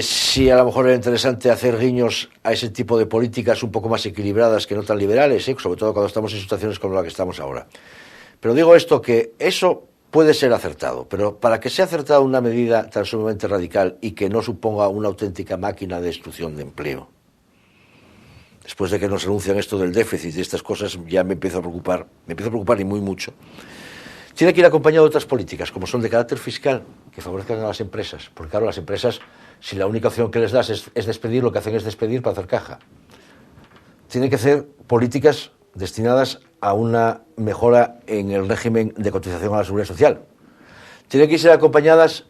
sí a lo mejor era interesante hacer guiños a ese tipo de políticas un poco más equilibradas que no tan liberales, sobre todo cuando estamos en situaciones como la que estamos ahora. Pero digo esto, que eso puede ser acertado, pero para que sea acertada una medida tan sumamente radical y que no suponga una auténtica máquina de destrucción de empleo, después de que nos anuncian esto del déficit y estas cosas, ya me empiezo a preocupar y muy mucho. Tiene que ir acompañado de otras políticas, como son de carácter fiscal, que favorezcan a las empresas. Porque claro, las empresas, si la única opción que les das es despedir, lo que hacen es despedir para hacer caja. Tiene que hacer políticas destinadas a una mejora en el régimen de cotización a la seguridad social. Tiene que ser acompañadas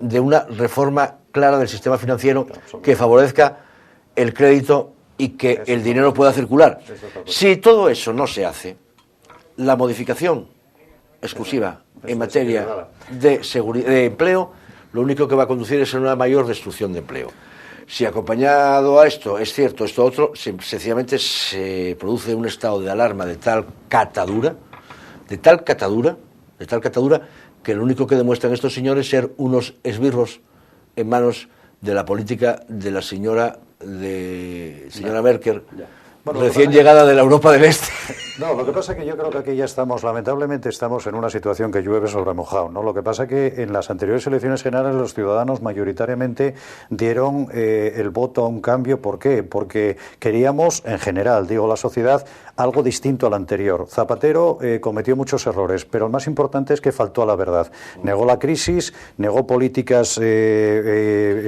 de una reforma clara del sistema financiero que favorezca el crédito y que el dinero pueda circular. Si todo eso no se hace, la modificación exclusiva en materia de empleo, lo único que va a conducir es a una mayor destrucción de empleo. Si acompañado a esto es cierto, esto otro, sencillamente se produce un estado de alarma de tal catadura, que lo único que demuestran estos señores es ser unos esbirros en manos de la política de la señora Merkel, Bueno, recién llegada de la Europa del Este. No, lo que pasa es que yo creo que aquí ya estamos, lamentablemente estamos en una situación que llueve sobre mojado, ¿no? Lo que pasa es que en las anteriores elecciones generales los ciudadanos mayoritariamente dieron el voto a un cambio. ¿Por qué? Porque queríamos, en general, digo la sociedad, algo distinto al anterior. Zapatero cometió muchos errores, pero el más importante es que faltó a la verdad. Negó la crisis, negó políticas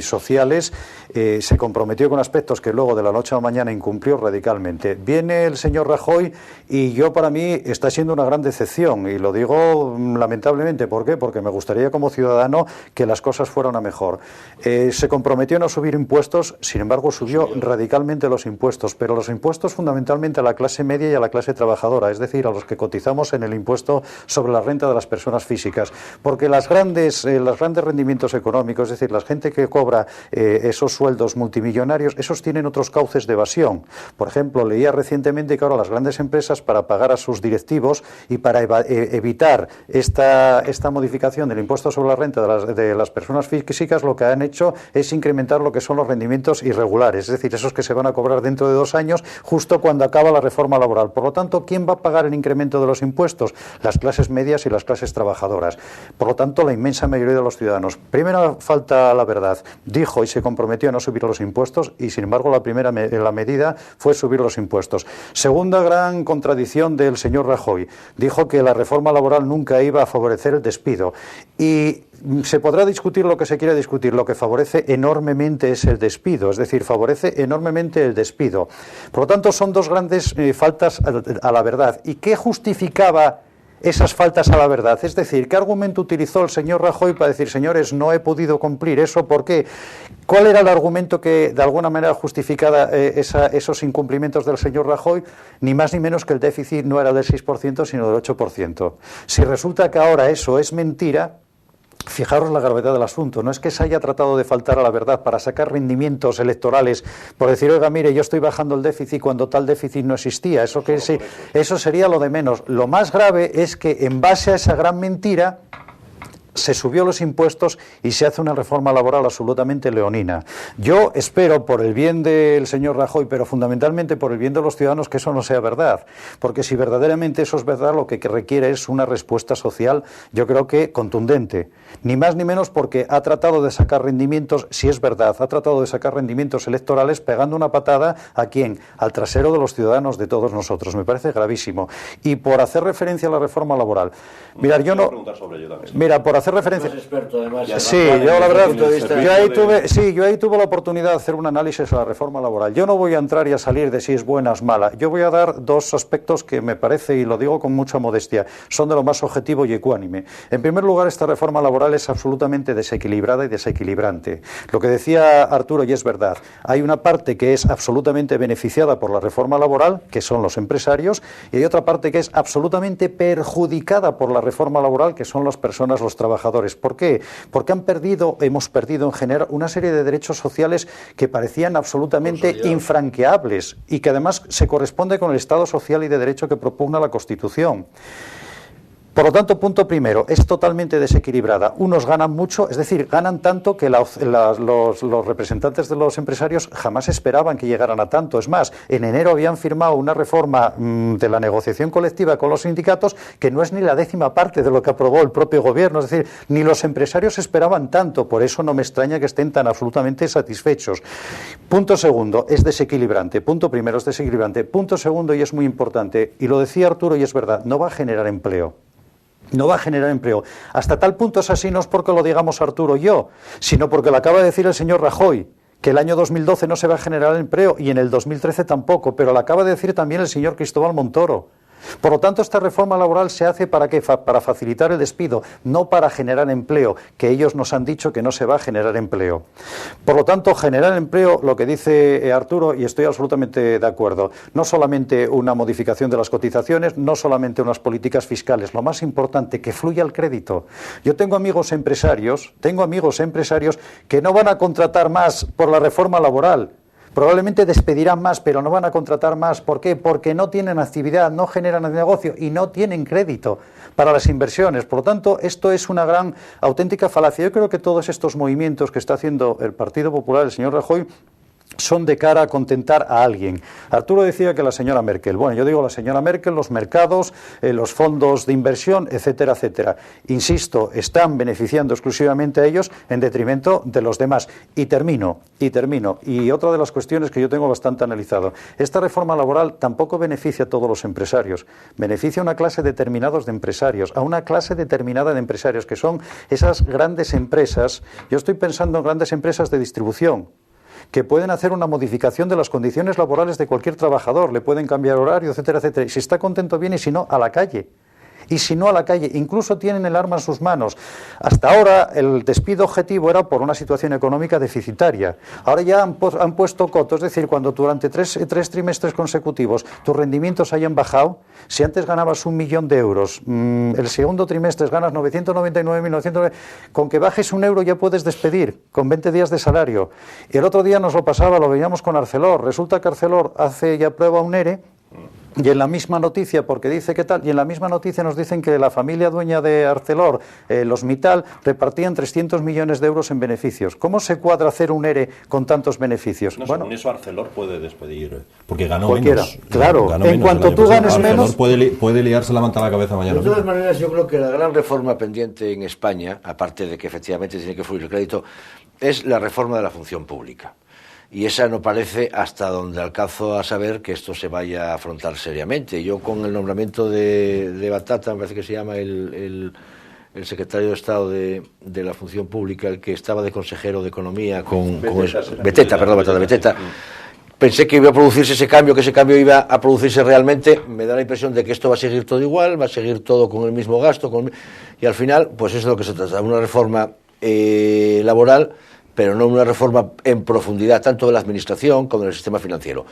sociales, se comprometió con aspectos que luego de la noche a la mañana incumplió radicalmente. Viene el señor Rajoy y para mí está siendo una gran decepción, y lo digo lamentablemente. ¿Por qué? Porque me gustaría como ciudadano que las cosas fueran a mejor. Se comprometió a no subir impuestos, sin embargo subió radicalmente los impuestos, pero los impuestos fundamentalmente a la clase media y a la clase trabajadora, es decir, a los que cotizamos en el impuesto sobre la renta de las personas físicas, porque los grandes rendimientos económicos, es decir, la gente que cobra esos sueldos multimillonarios, esos tienen otros cauces de evasión. Por ejemplo, leía recientemente que ahora las grandes empresas, para pagar a sus directivos y para evitar esta modificación del impuesto sobre la renta de las personas físicas, lo que han hecho es incrementar lo que son los rendimientos irregulares, es decir, esos que se van a cobrar dentro de 2 años, justo cuando acaba la reforma laboral. Por lo tanto, ¿quién va a pagar el incremento de los impuestos? Las clases medias y las clases trabajadoras. Por lo tanto, la inmensa mayoría de los ciudadanos. Primera falta a la verdad. Dijo y se comprometió a no subir los impuestos y, sin embargo, la medida fue subir los impuestos. Segunda gran contradicción del señor Rajoy. Dijo que la reforma laboral nunca iba a favorecer el despido. Y se podrá discutir lo que se quiera discutir. Lo que favorece enormemente es el despido, es decir, favorece enormemente el despido. Por lo tanto, son dos grandes faltas a la verdad. ¿Y qué justificaba esas faltas a la verdad? Es decir, ¿qué argumento utilizó el señor Rajoy para decir, señores, no he podido cumplir eso? ¿Por qué? ¿Cuál era el argumento que de alguna manera justificaba esos incumplimientos del señor Rajoy? Ni más ni menos que el déficit no era del 6%, sino del 8%. Si resulta que ahora eso es mentira, fijaros la gravedad del asunto. No es que se haya tratado de faltar a la verdad para sacar rendimientos electorales, por decir, oiga, mire, yo estoy bajando el déficit cuando tal déficit no existía. Eso sería lo de menos. Lo más grave es que, en base a esa gran mentira, se subió los impuestos y se hace una reforma laboral absolutamente leonina. Yo espero, por el bien del señor Rajoy, pero fundamentalmente por el bien de los ciudadanos, que eso no sea verdad, porque si verdaderamente eso es verdad, lo que requiere es una respuesta social, yo creo que contundente, ni más ni menos, porque ha tratado de sacar rendimientos, si es verdad, ha tratado de sacar rendimientos electorales pegando una patada ¿a quién? Al trasero de los ciudadanos, de todos nosotros. Me parece gravísimo. Y por hacer referencia a la reforma laboral, mira, yo no, mira, por hacer referencia. Experto, además, sí, yo la verdad, yo ahí tuve la oportunidad de hacer un análisis a la reforma laboral. Yo no voy a entrar y a salir de si es buena o es mala. Yo voy a dar dos aspectos que me parece, y lo digo con mucha modestia, son de lo más objetivo y ecuánime. En primer lugar, esta reforma laboral es absolutamente desequilibrada y desequilibrante. Lo que decía Arturo, y es verdad, hay una parte que es absolutamente beneficiada por la reforma laboral, que son los empresarios, y hay otra parte que es absolutamente perjudicada por la reforma laboral, que son las personas, los trabajadores. ¿Por qué? Porque hemos perdido en general una serie de derechos sociales que parecían absolutamente infranqueables y que además se corresponde con el Estado social y de derecho que propugna la Constitución. Por lo tanto, punto primero, es totalmente desequilibrada. Unos ganan mucho, es decir, ganan tanto que los representantes de los empresarios jamás esperaban que llegaran a tanto. Es más, en enero habían firmado una reforma de la negociación colectiva con los sindicatos que no es ni la 10ª parte de lo que aprobó el propio gobierno. Es decir, ni los empresarios esperaban tanto. Por eso no me extraña que estén tan absolutamente satisfechos. Punto segundo, es desequilibrante. Punto primero, es desequilibrante. Punto segundo, y es muy importante, y lo decía Arturo y es verdad, no va a generar empleo. No va a generar empleo. Hasta tal punto es así, no es porque lo digamos Arturo y yo, sino porque lo acaba de decir el señor Rajoy, que el año 2012 no se va a generar empleo y en el 2013 tampoco, pero lo acaba de decir también el señor Cristóbal Montoro. Por lo tanto, esta reforma laboral se hace ¿para qué? Para facilitar el despido, no para generar empleo, que ellos nos han dicho que no se va a generar empleo. Por lo tanto, generar empleo, lo que dice Arturo, y estoy absolutamente de acuerdo, no solamente una modificación de las cotizaciones, no solamente unas políticas fiscales, lo más importante, que fluya el crédito. Yo tengo amigos empresarios que no van a contratar más por la reforma laboral. Probablemente despedirán más, pero no van a contratar más. ¿Por qué? Porque no tienen actividad, no generan negocio y no tienen crédito para las inversiones. Por lo tanto, esto es una gran, auténtica falacia. Yo creo que todos estos movimientos que está haciendo el Partido Popular, el señor Rajoy, son de cara a contentar a alguien. Arturo decía que la señora Merkel. Bueno, yo digo la señora Merkel, los mercados, los fondos de inversión, etcétera, etcétera. Insisto, están beneficiando exclusivamente a ellos en detrimento de los demás. Y termino. Y otra de las cuestiones que yo tengo bastante analizado. Esta reforma laboral tampoco beneficia a todos los empresarios. Beneficia a una clase determinada de empresarios, a una clase determinada de empresarios, que son esas grandes empresas. Yo estoy pensando en grandes empresas de distribución, que pueden hacer una modificación de las condiciones laborales de cualquier trabajador, le pueden cambiar horario, etcétera, etcétera. Y si está contento, bien, y si no, a la calle. Y si no, a la calle. Incluso tienen el arma en sus manos. Hasta ahora el despido objetivo era por una situación económica deficitaria. Ahora ya han puesto coto, es decir, cuando durante tres trimestres consecutivos tus rendimientos hayan bajado, si antes ganabas 1 millón de euros, el segundo trimestre ganas 999.900, con que bajes 1 euro ya puedes despedir, con 20 días de salario. Y el otro día nos lo pasaba, lo veíamos con Arcelor. Resulta que Arcelor hace ya prueba un ERE, y en la misma noticia, porque dice que tal, y en la misma noticia nos dicen que la familia dueña de Arcelor, los Mittal, repartían 300 millones de euros en beneficios. ¿Cómo se cuadra hacer un ERE con tantos beneficios? No, bueno, según eso Arcelor puede despedir, porque ganó cualquiera. Menos. Claro, ganó en menos cuanto tú ganes menos... Puede liarse la manta a la cabeza mañana. De todas maneras, yo creo que la gran reforma pendiente en España, aparte de que efectivamente tiene que fluir el crédito, es la reforma de la función pública. Y esa no parece, hasta donde alcanzo a saber, que esto se vaya a afrontar seriamente. Yo, con el nombramiento de Batata, me parece que se llama el secretario de Estado de la Función Pública, el que estaba de consejero de Economía Beteta, pensé que iba a producirse ese cambio, que ese cambio iba a producirse realmente. Me da la impresión de que esto va a seguir todo igual, va a seguir todo con el mismo gasto, y al final, pues eso es lo que se trata, una reforma laboral, pero no una reforma en profundidad, tanto de la administración como del sistema financiero.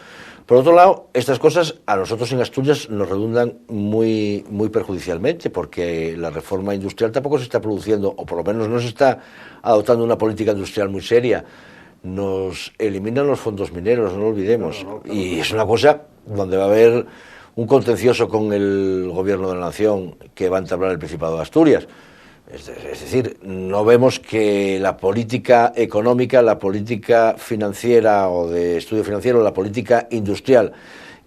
Por otro lado, estas cosas a nosotros en Asturias nos redundan muy perjudicialmente, porque la reforma industrial tampoco se está produciendo, o por lo menos no se está adoptando una política industrial muy seria. Nos eliminan los fondos mineros, no lo olvidemos, y es una cosa donde va a haber un contencioso con el gobierno de la nación que va a entablar el Principado de Asturias. Es decir, no vemos que la política económica, la política financiera o de estudio financiero, la política industrial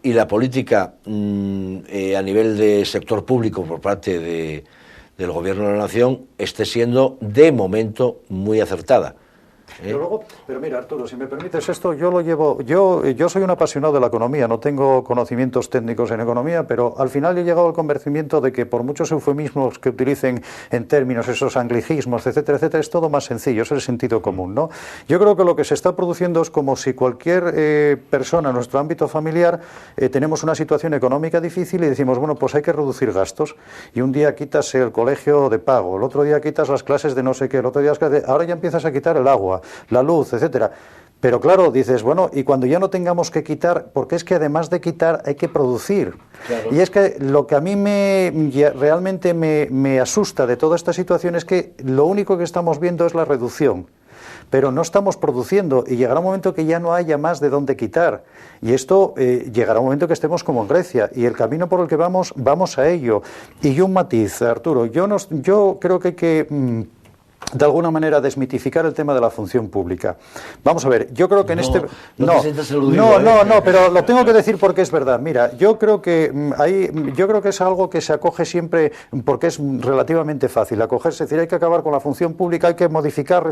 y la política a nivel de sector público por parte del gobierno de la nación esté siendo de momento muy acertada. Pero mira, Arturo, si me permites esto, yo soy un apasionado de la economía, no tengo conocimientos técnicos en economía, pero al final he llegado al convencimiento de que por muchos eufemismos que utilicen en términos, esos anglicismos, etcétera, etcétera, es todo más sencillo, es el sentido común, ¿no? Yo creo que lo que se está produciendo es como si cualquier persona en nuestro ámbito familiar tenemos una situación económica difícil y decimos, bueno, pues hay que reducir gastos, y un día quitas el colegio de pago, el otro día quitas las clases de no sé qué, el otro día ahora ya empiezas a quitar el agua, la luz, etcétera. Pero claro, dices, bueno, y cuando ya no tengamos que quitar, porque es que además de quitar hay que producir. Claro. Y es que lo que a mí realmente me asusta de toda esta situación es que lo único que estamos viendo es la reducción, pero no estamos produciendo, y llegará un momento que ya no haya más de dónde quitar. Y esto llegará un momento que estemos como en Grecia, y el camino por el que vamos a ello. Y un matiz, Arturo, yo creo que hay que de alguna manera desmitificar el tema de la función pública. Vamos a ver, yo creo que No, pero lo tengo que decir porque es verdad. Mira, yo creo que es algo que se acoge siempre porque es relativamente fácil acogerse, es decir, hay que acabar con la función pública, hay que modificar.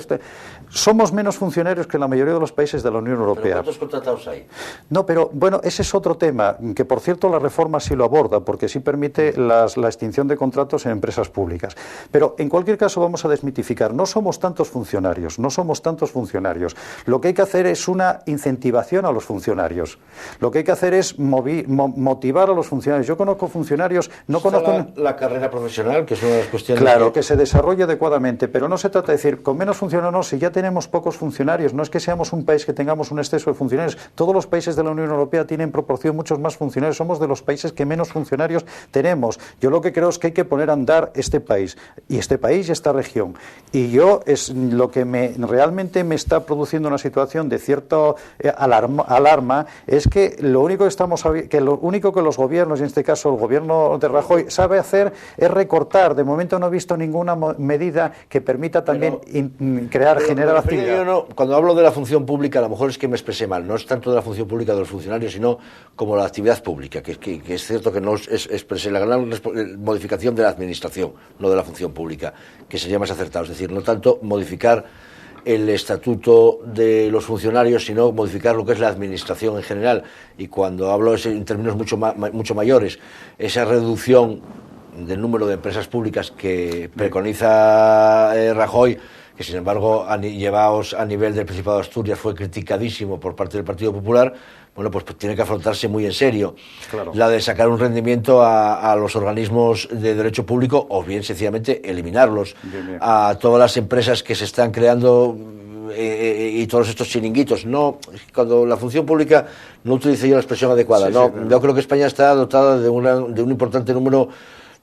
Somos menos funcionarios que la mayoría de los países de la Unión Europea. ¿Pero cuántos contratados hay? No, pero bueno, ese es otro tema, que por cierto la reforma sí lo aborda, porque sí permite la extinción de contratos en empresas públicas. Pero en cualquier caso vamos a desmitificar. No somos tantos funcionarios. Lo que hay que hacer es una incentivación a los funcionarios. Lo que hay que hacer es motivar a los funcionarios. Yo conozco funcionarios, la carrera profesional, que es una de las cuestiones. Claro, que se desarrolle adecuadamente, pero no se trata de decir con menos funcionarios, no, si ya tenemos pocos funcionarios, no es que seamos un país que tengamos un exceso de funcionarios. Todos los países de la Unión Europea tienen en proporción muchos más funcionarios. Somos de los países que menos funcionarios tenemos. Yo lo que creo es que hay que poner a andar este país y esta región. Y yo, es lo que realmente me está produciendo una situación de cierta alarma, es que lo único que los gobiernos, y en este caso el gobierno de Rajoy, sabe hacer es recortar. De momento no he visto ninguna medida que permita también generar actividad. Cuando hablo de la función pública, a lo mejor es que me expresé mal. No es tanto de la función pública de los funcionarios, sino como la actividad pública, que es cierto que no expresé la gran modificación de la administración, no de la función pública, que sería más acertado. Es decir, no tanto modificar el estatuto de los funcionarios, sino modificar lo que es la administración en general. Y cuando hablo en términos mucho mayores, esa reducción del número de empresas públicas que preconiza Rajoy, que sin embargo, llevados a nivel del Principado de Asturias, fue criticadísimo por parte del Partido Popular, bueno, pues tiene que afrontarse muy en serio. Claro. La de sacar un rendimiento a los organismos de derecho público, o bien sencillamente eliminarlos. Bien. A todas las empresas que se están creando y todos estos chiringuitos. No, cuando la función pública, no utilicé yo la expresión adecuada. Sí, no, yo creo que España está dotada de un importante número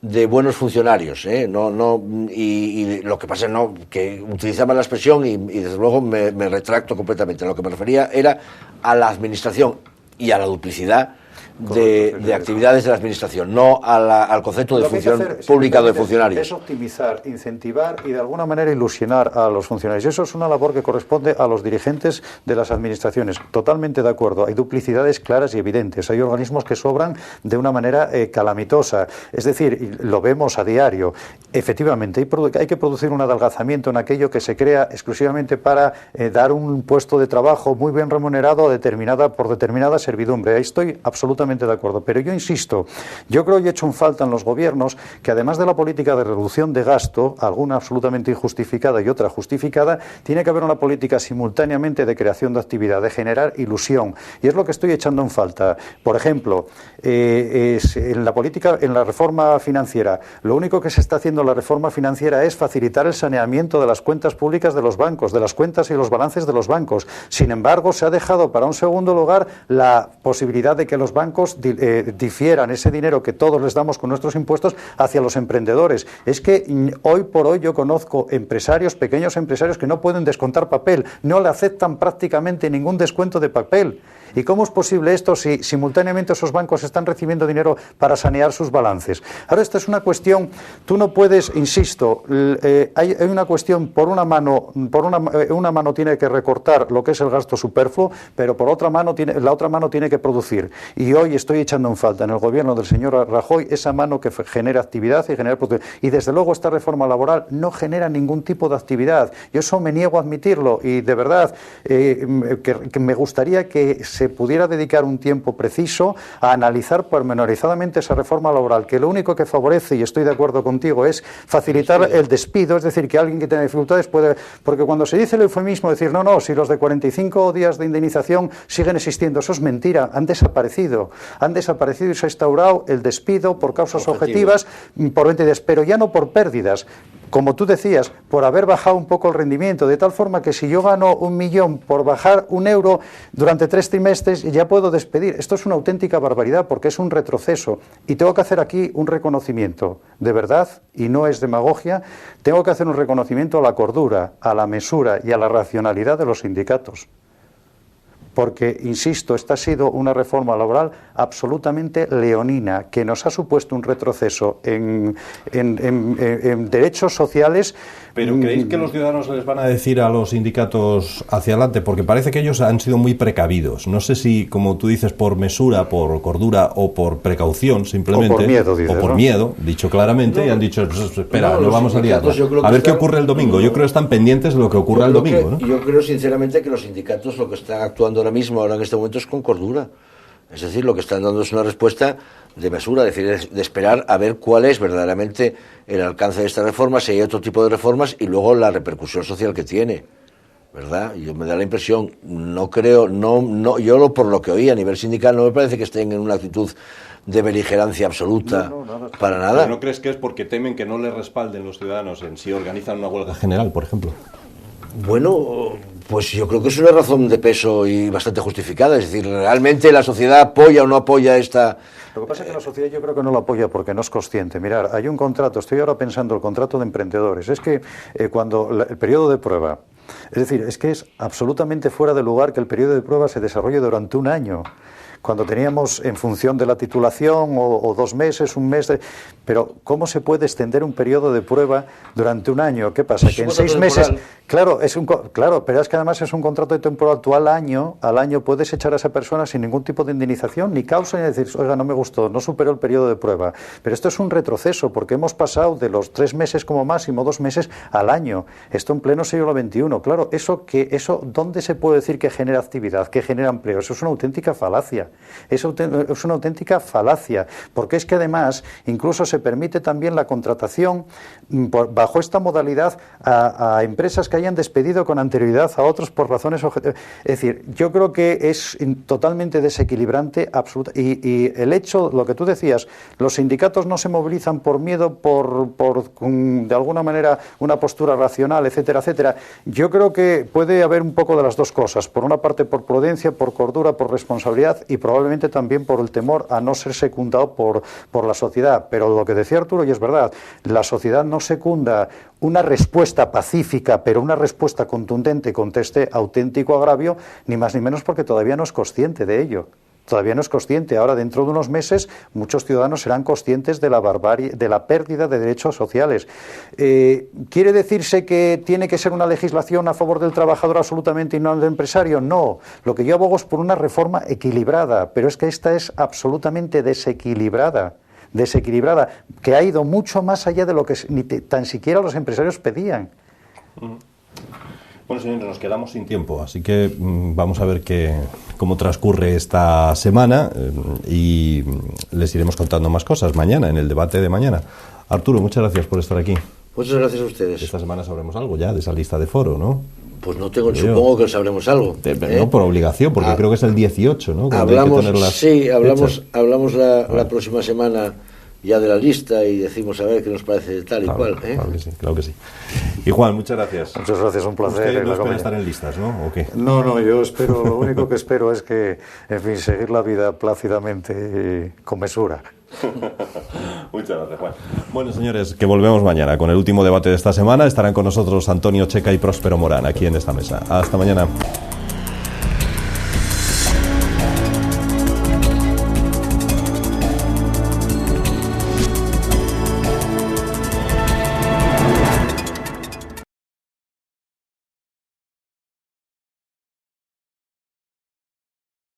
de buenos funcionarios, y lo que pasa es que utilizaba la expresión y desde luego me retracto completamente. Lo que me refería era a la administración y a la duplicidad de actividades de la administración, no al concepto de función pública de funcionarios. Es optimizar, incentivar y de alguna manera ilusionar a los funcionarios. Eso es una labor que corresponde a los dirigentes de las administraciones. Totalmente de acuerdo. Hay duplicidades claras y evidentes. Hay organismos que sobran de una manera calamitosa. Es decir, lo vemos a diario. Efectivamente, hay que producir un adelgazamiento en aquello que se crea exclusivamente para dar un puesto de trabajo muy bien remunerado por determinada servidumbre. Ahí estoy absolutamente de acuerdo, pero yo insisto, yo creo que he hecho un falta en los gobiernos que además de la política de reducción de gasto, alguna absolutamente injustificada y otra justificada, tiene que haber una política simultáneamente de creación de actividad, de generar ilusión, y es lo que estoy echando en falta. Por ejemplo, en la reforma financiera, lo único que se está haciendo en la reforma financiera es facilitar el saneamiento de las cuentas públicas de los bancos, de las cuentas y los balances de los bancos. Sin embargo, se ha dejado para un segundo lugar la posibilidad de que los bancos difieran ese dinero que todos les damos con nuestros impuestos hacia los emprendedores. Es que hoy por hoy yo conozco pequeños empresarios que no pueden descontar papel, no le aceptan prácticamente ningún descuento de papel. ¿Y cómo es posible esto si simultáneamente esos bancos están recibiendo dinero para sanear sus balances? Ahora, esta es una cuestión, tú no puedes, insisto, hay una cuestión, una mano tiene que recortar lo que es el gasto superfluo, pero por la otra mano tiene que producir. Y hoy estoy echando en falta en el gobierno del señor Rajoy esa mano que genera actividad y genera producción. Y desde luego esta reforma laboral no genera ningún tipo de actividad. Yo eso me niego a admitirlo y de verdad que me gustaría que se pudiera dedicar un tiempo preciso a analizar pormenorizadamente esa reforma laboral, que lo único que favorece, y estoy de acuerdo contigo, es facilitar el despido, es decir, que alguien que tenga dificultades puede... Porque cuando se dice el eufemismo, decir, no, si los de 45 días de indemnización siguen existiendo, eso es mentira, han desaparecido y se ha instaurado el despido por causas objetivas, por 20 días, pero ya no por pérdidas. Como tú decías, por haber bajado un poco el rendimiento, de tal forma que si yo gano 1 millón por bajar 1 euro durante 3 trimestres, ya puedo despedir. Esto es una auténtica barbaridad porque es un retroceso. Y tengo que hacer aquí un reconocimiento, de verdad, y no es demagogia, tengo que hacer un reconocimiento a la cordura, a la mesura y a la racionalidad de los sindicatos. Porque, insisto, esta ha sido una reforma laboral absolutamente leonina, que nos ha supuesto un retroceso en derechos sociales. ¿Pero creéis que los ciudadanos les van a decir a los sindicatos hacia adelante? Porque parece que ellos han sido muy precavidos. No sé si, como tú dices, por mesura, por cordura o por precaución, simplemente. O por miedo, dices, o por miedo, dicho claramente, y han dicho, espera, no vamos a liarla. A ver qué ocurre el domingo. Yo creo que están pendientes de lo que ocurra el domingo, ¿no? Yo creo, sinceramente, que los sindicatos lo que están actuando ahora en este momento, es con cordura. Es decir, lo que están dando es una respuesta de mesura, es decir, de esperar a ver cuál es verdaderamente el alcance de esta reforma, si hay otro tipo de reformas y luego la repercusión social que tiene, ¿verdad? Yo me da la impresión, por lo que oí a nivel sindical, no me parece que estén en una actitud de beligerancia absoluta, para nada. ¿Pero no crees que es porque temen que no les respalden los ciudadanos en si organizan una huelga general, por ejemplo? Bueno, pues yo creo que es una razón de peso y bastante justificada. Es decir, ¿realmente la sociedad apoya o no apoya esta...? Lo que pasa es que la sociedad yo creo que no lo apoya porque no es consciente. Mirar, hay un contrato, estoy ahora pensando el contrato de emprendedores. Es que cuando el periodo de prueba, es decir, es que es absolutamente fuera de lugar que el periodo de prueba se desarrolle durante un año. Cuando teníamos en función de la titulación o 2 meses, un mes, pero ¿cómo se puede extender un periodo de prueba durante un año? ¿Qué pasa? Que en 6 meses, claro, pero es que además es un contrato de temporal. Tú al año puedes echar a esa persona sin ningún tipo de indemnización ni causa, ni decir, oiga, no me gustó, no superó el periodo de prueba. Pero esto es un retroceso porque hemos pasado de los 3 meses como máximo, 2 meses al año. Esto en pleno siglo XXI. Claro, eso ¿dónde se puede decir que genera actividad, que genera empleo? Eso es una auténtica falacia. Es una auténtica falacia, porque es que además incluso se permite también la contratación bajo esta modalidad a empresas que hayan despedido con anterioridad a otros por razones objetivas. Es decir, yo creo que es totalmente desequilibrante, absoluta. Y el hecho, lo que tú decías, los sindicatos no se movilizan por miedo, por de alguna manera una postura racional, etcétera, etcétera. Yo creo que puede haber un poco de las dos cosas. Por una parte, por prudencia, por cordura, por responsabilidad y probablemente también por el temor a no ser secundado por la sociedad. Pero lo que decía Arturo, y es verdad, la sociedad no secunda una respuesta pacífica, pero una respuesta contundente contra este auténtico agravio, ni más ni menos porque todavía no es consciente de ello. Todavía no es consciente. Ahora, dentro de unos meses, muchos ciudadanos serán conscientes de la barbarie, de la pérdida de derechos sociales. ¿Quiere decirse que tiene que ser una legislación a favor del trabajador absolutamente y no del empresario? No. Lo que yo abogo es por una reforma equilibrada, pero es que esta es absolutamente desequilibrada, que ha ido mucho más allá de lo que ni tan siquiera los empresarios pedían. Bueno, señores, nos quedamos sin tiempo, así que vamos a ver cómo transcurre esta semana y les iremos contando más cosas mañana, en el debate de mañana. Arturo, muchas gracias por estar aquí. Muchas gracias a ustedes. Esta semana sabremos algo ya de esa lista de foro, ¿no? Pues no tengo, supongo que sabremos algo. No por obligación, porque creo que es el 18, ¿no? Hablamos la próxima semana ya de la lista y decimos a ver qué nos parece de tal y cual. Claro que sí. Y Juan, muchas gracias. Muchas gracias, un placer. Usted no espera estar en listas, ¿no? ¿O qué? No, yo espero, lo único que espero es que, en fin, seguir la vida plácidamente y con mesura. Muchas gracias, Juan. Bueno, señores, que volvemos mañana con el último debate de esta semana. Estarán con nosotros Antonio Checa y Próspero Morán aquí en esta mesa. Hasta mañana.